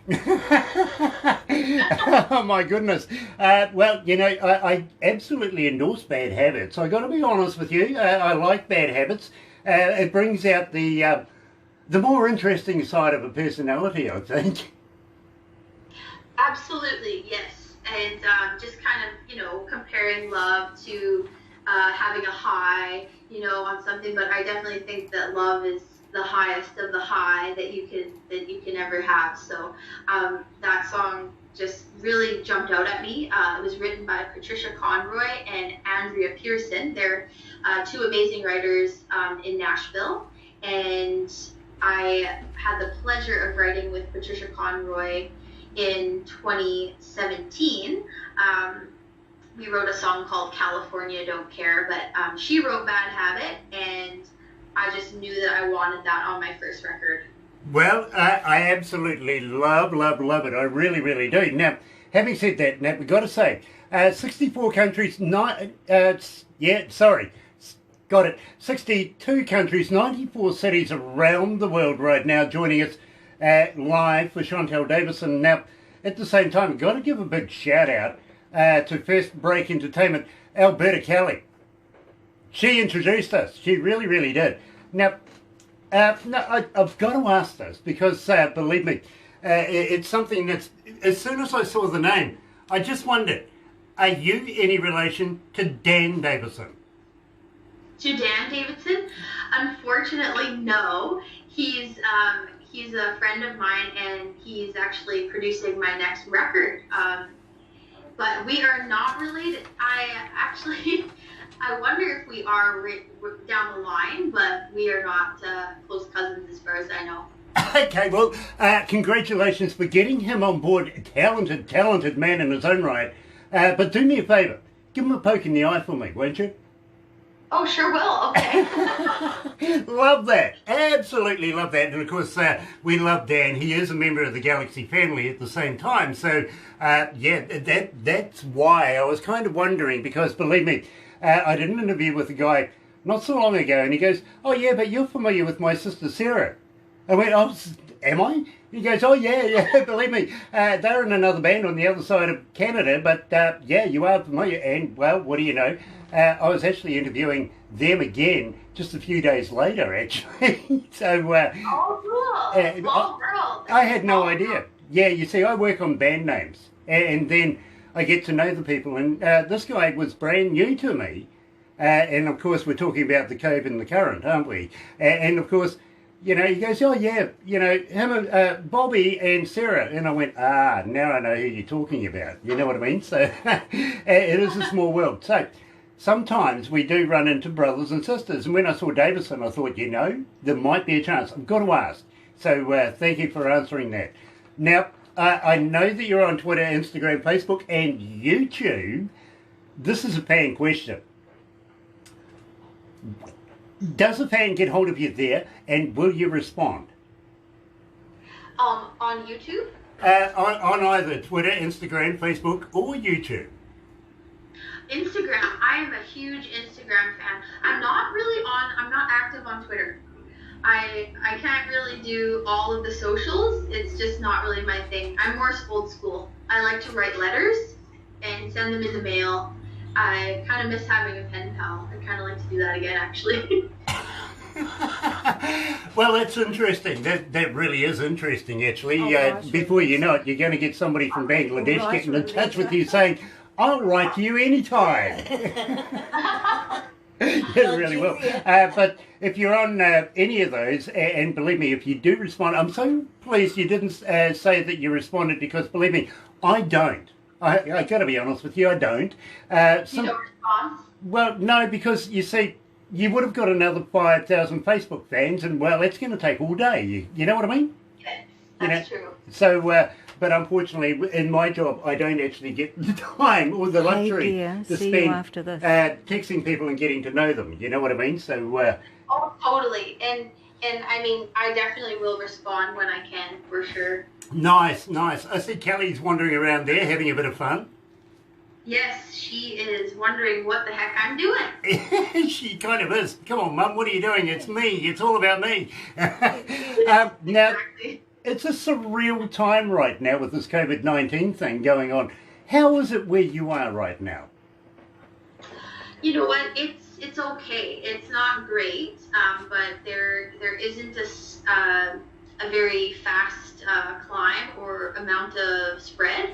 oh my goodness. Well, you know, I absolutely endorse bad habits. I got to be honest with you. I like bad habits. It brings out the more interesting side of a personality, I think. Absolutely, yes. And just kind of, you know, comparing love to having a high, you know, on something. But I definitely think that love is the highest of the high that you can ever have. So that song just really jumped out at me. It was written by Patricia Conroy and Andrea Pearson. They're two amazing writers in Nashville, and I had the pleasure of writing with Patricia Conroy in 2017. We wrote a song called California Don't Care, but she wrote Bad Habit, and I just knew that I wanted that on my first record. Well, I absolutely love it. I really, really do. Now, having said that, now we've got to say, 64 countries, got it. 62 countries, 94 cities around the world right now joining us live for Shantelle Davidson. Now, at the same time, got to give a big shout out to First Break Entertainment, Alberta Kelly. She introduced us. She really, really did. Now, I've got to ask this because, believe me, it's something that's, as soon as I saw the name, I just wondered, are you any relation to Dan Davidson? To Dan Davidson? Unfortunately, no. He's a friend of mine, and he's actually producing my next record. But we are not related. I wonder if we are down the line, but we are not close cousins as far as I know. Okay, well, congratulations for getting him on board. Talented man in his own right. But do me a favour. Give him a poke in the eye for me, won't you? Oh, sure will. Okay. Love that. Absolutely love that. And of course, we love Dan. He is a member of the Galaxy family at the same time. So, yeah, that's why I was kind of wondering, because believe me, I did an interview with a guy not so long ago, and he goes, "Oh, yeah, but you're familiar with my sister Sarah." I went, "Oh, am I?" He goes, "Oh, yeah, believe me, they're in another band on the other side of Canada, but yeah, you are familiar." And, well, what do you know? I was actually interviewing them again just a few days later, actually. So, oh, cool. Small world. I had no idea. Yeah, you see, I work on band names, and then I get to know the people, and this guy was brand new to me, and of course we're talking about the Cove and the Current, aren't we? And of course, you know, he goes, "Oh yeah, you know, him and Bobby and Sarah," and I went, now I know who you're talking about. You know what I mean? So it is a small world. So sometimes we do run into brothers and sisters, and when I saw Davidson, I thought, you know, there might be a chance. I've got to ask. So thank you for answering that. Now, I know that you're on Twitter, Instagram, Facebook, and YouTube. This is a fan question. Does a fan get hold of you there, and will you respond? On YouTube? On either Twitter, Instagram, Facebook, or YouTube. Instagram. I am a huge Instagram fan. I'm not active on Twitter. I can't really do all of the socials. It's just not really my thing. I'm more old school. I like to write letters and send them in the mail. I kind of miss having a pen pal. I kind of like to do that again, actually. Well, that's interesting. That really is interesting, actually. Oh, before you know it, you're going to get somebody from Bangladesh getting in touch with you saying, "I'll write to you anytime." You really will. But if you're on any of those, and believe me, if you do respond, I'm so pleased you didn't say that you responded, because believe me, I don't. I got to be honest with you, I don't. You don't respond? Well, no, because you see, you would have got another 5,000 Facebook fans, and well, it's going to take all day. You know what I mean? Yeah, that's true. So, but unfortunately, in my job, I don't actually get the time or the luxury to spend texting people and getting to know them. You know what I mean? So. Oh, totally. And I mean, I definitely will respond when I can, for sure. Nice, nice. I see Kelly's wandering around there having a bit of fun. Yes, she is wondering what the heck I'm doing. She kind of is. Come on, Mum, what are you doing? It's me. It's all about me. Now, Exactly. It's a surreal time right now with this COVID-19 thing going on. How is it where you are right now? You know what? It's okay. It's not great, but there isn't a very fast climb or amount of spread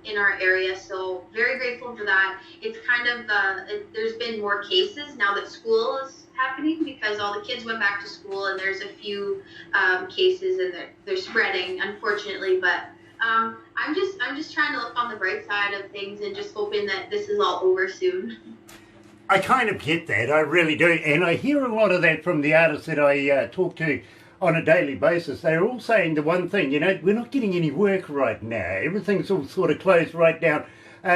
in our area. So very grateful for that. It's kind of there's been more cases now that school is happening, because all the kids went back to school, and there's a few cases, and they're spreading, unfortunately. But I'm just trying to look on the bright side of things and just hoping that this is all over soon. I kind of get that, I really do, and I hear a lot of that from the artists that I talk to on a daily basis. They're all saying the one thing, you know, we're not getting any work right now. Everything's all sort of closed right down,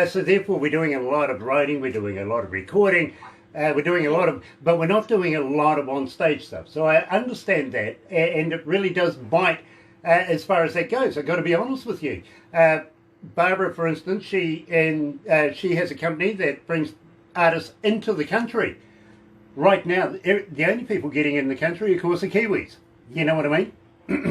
so therefore we're doing a lot of writing, we're doing a lot of recording, we're doing a lot of, but we're not doing a lot of on-stage stuff. So I understand that, and it really does bite as far as that goes. I've got to be honest with you. Barbara, for instance, she has a company that brings artists into the country. Right now, the only people getting in the country, of course, are Kiwis. You know what I mean?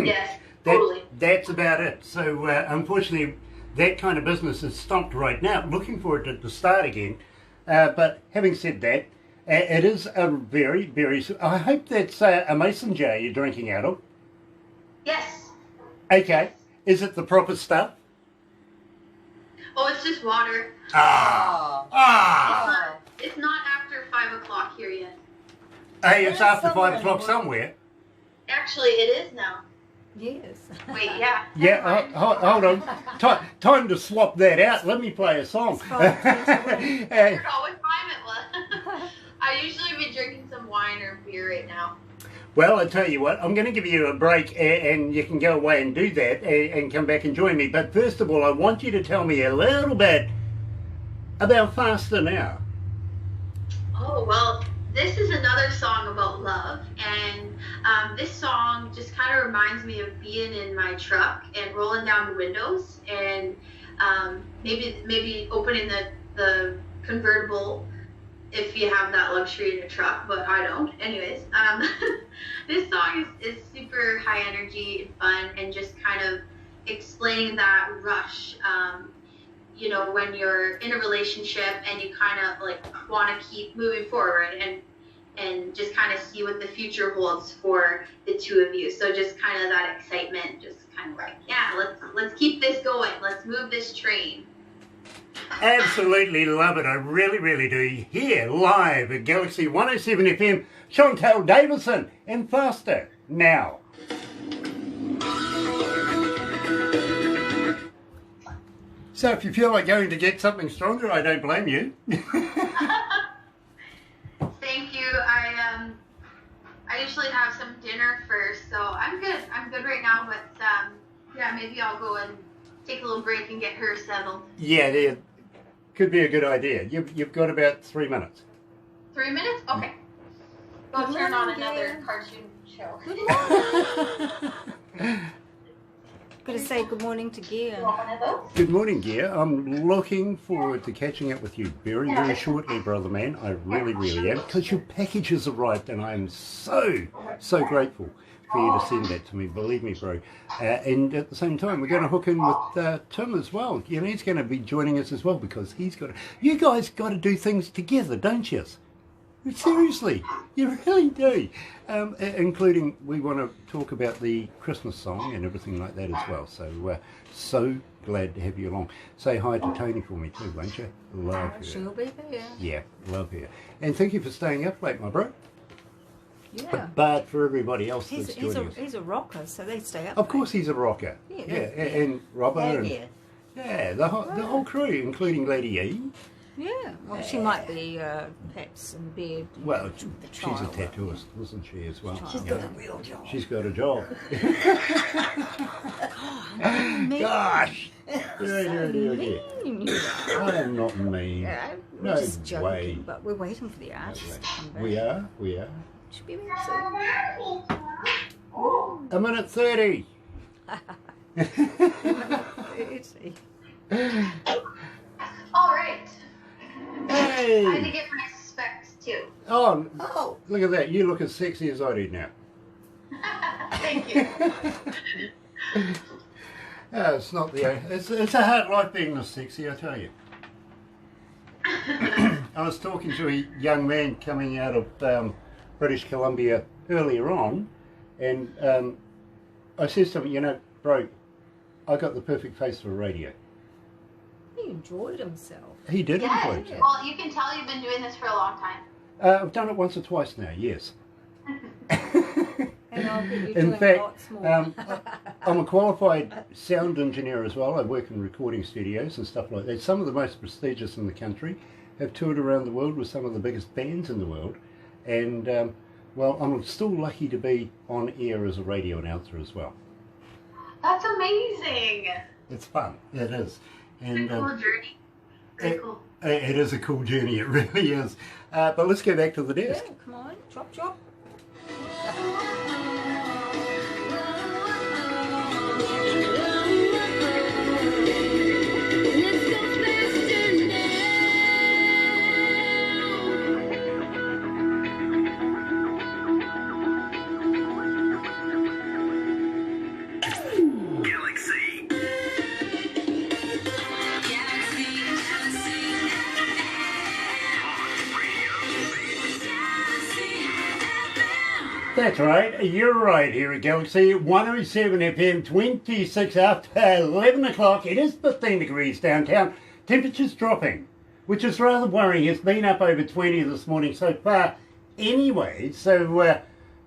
Yes, totally. That's about it. So, unfortunately, that kind of business is stopped right now. Looking for it to start again. But having said that, it is a very, very... I hope that's a mason jar you're drinking out of. Yes. Okay. Is it the proper stuff? Oh, it's just water. It's not after 5 o'clock here yet. Hey, it's after 5 o'clock somewhere. Actually, it is now. Yes. Wait, yeah. Yeah, hold on. Time to swap that out. Let me play a song. I forgot what time it was. I usually be drinking some wine or beer right now. Well, I tell you what, I'm going to give you a break, and you can go away and do that and come back and join me. But first of all, I want you to tell me a little bit about Faster Now. Oh, well, this is another song about love, and this song just kind of reminds me of being in my truck and rolling down the windows, and maybe opening the convertible if you have that luxury in your truck, but I don't. Anyways, this song is super high energy and fun, and just kind of explaining that rush. You know, when you're in a relationship and you kind of like want to keep moving forward and just kind of see what the future holds for the two of you. So just kind of that excitement, just kind of like, yeah, let's keep this going. Let's move this train. Absolutely love it. I really, really do. Here, live at Galaxy 107 FM, Shantelle Davidson and Faster Now. So if you feel like going to get something stronger, I don't blame you. Thank you. I usually have some dinner first, so I'm good. I'm good right now, but yeah, maybe I'll go and take a little break and get her settled. Yeah, could be a good idea. You've got about 3 minutes. 3 minutes? Okay. Go turn on another cartoon show. Got to say good morning to Gia. You want one of those? Good morning, Gia. I'm looking forward to catching up with you very, very shortly, brother man. I really, really am, because your package has arrived, and I am so grateful for you to send that to me. Believe me, bro. And at the same time, we're going to hook in with Tim as well. You know, he's going to be joining us as well, because he's got to... You guys got to do things together, don't you? Seriously, you really do. Including, we want to talk about the Christmas song and everything like that as well. So glad to have you along. Say hi to Tony for me too, won't you? Love her. She'll be there. Yeah, love her. And thank you for staying up late, my bro. Yeah. But for everybody else that's joining us. He's a rocker, so they stay up. Of course he's a rocker. Yeah. And Robert and Yeah. the whole crew, including Lady E. Yeah. Well, she might be perhaps in bed. Well, with the she's a child. tattooist, isn't she, as well? She's Yeah. got a real job. She's got a job. Me. Gosh! Yeah. Mean you are. I am not mean. Yeah, we're No just joking, way. but we're waiting for the artist to come back. We are. Should be very soon. A minute 30. All right. I had to Hey! get my specs too. Oh, Oh, look at that. You look as sexy as I do now. Thank you. It's not it's a hard life being this sexy, I tell you. I was talking to a young man coming out of British Columbia earlier on, and I said to him, you know, bro, I got the perfect face for radio. he enjoyed himself. He did enjoy Yes. himself. Well, you can tell you've been doing this for a long time. I've done it once or twice now, yes. And I'll bet you're In doing fact, lots more. I'm a qualified sound engineer as well. I work in recording studios and stuff like that. Some of the most prestigious in the country, have toured around the world with some of the biggest bands in the world. And, well, I'm still lucky to be on air as a radio announcer as well. That's amazing. It's fun. It is. And It's a cool journey. Very cool. it is a cool journey. It really is. But let's go back to the Yeah, desk. come on, chop. Let's go faster now. That's right, you're right here at Galaxy 107 FM, 26 after 11 o'clock. It is 15 degrees downtown. Temperature's dropping, which is rather worrying. It's been up over 20 this morning so far anyway. So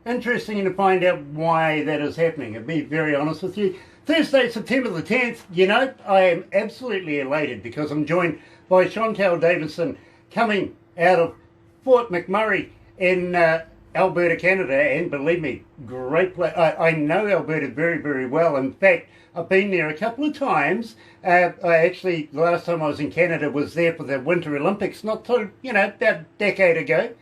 interesting to find out why that is happening. I'll be very honest with you. Thursday, September the 10th, you know, I am absolutely elated because I'm joined by Shantelle Davidson coming out of Fort McMurray in Alberta, Canada, and believe me, great place. I know Alberta very, very well. In fact, I've been there a couple of times. I actually, the last time I was in Canada was there for the Winter Olympics, not so, you know, about a decade ago.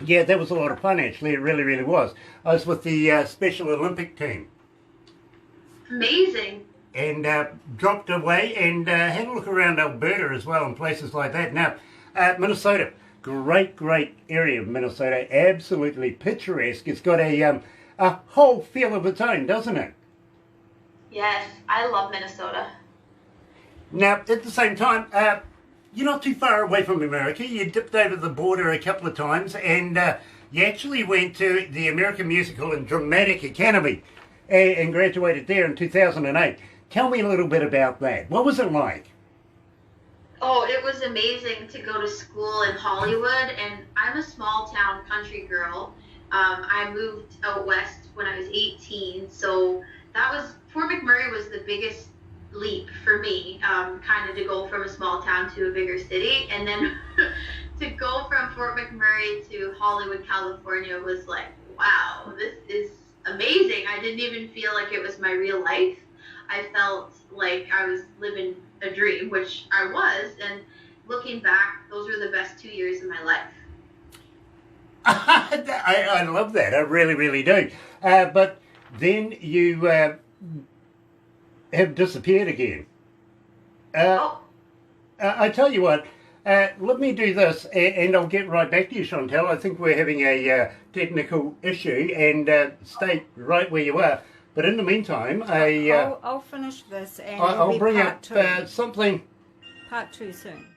Yeah, that was a lot of fun actually, it really, really was. I was with the Special Olympic team. Amazing. And dropped away and had a look around Alberta as well and places like that. Now, Minnesota. Great area of Minnesota, absolutely picturesque. It's got a whole feel of its own, doesn't it? Yes, I love Minnesota. Now, at the same time, you're not too far away from America. You dipped over the border a couple of times, and you actually went to the American Musical and Dramatic Academy and graduated there in 2008. Tell me a little bit about that. What was it like? Oh, it was amazing to go to school in Hollywood, and I'm a small town country girl. I moved out west when I was 18, so Fort McMurray was the biggest leap for me, kind of to go from a small town to a bigger city, and then to go from Fort McMurray to Hollywood, California was like, wow, this is amazing. I didn't even feel like it was my real life. I felt like I was living a dream, which I was, and looking back, those were the best 2 years of my life. I love that. I really, really do. But then you have disappeared again. I tell you what, let me do this, and I'll get right back to you, Shantelle. I think we're having a technical issue, and stay right where you are. But in the meantime, I'll finish this and I'll bring part up something. Part two soon.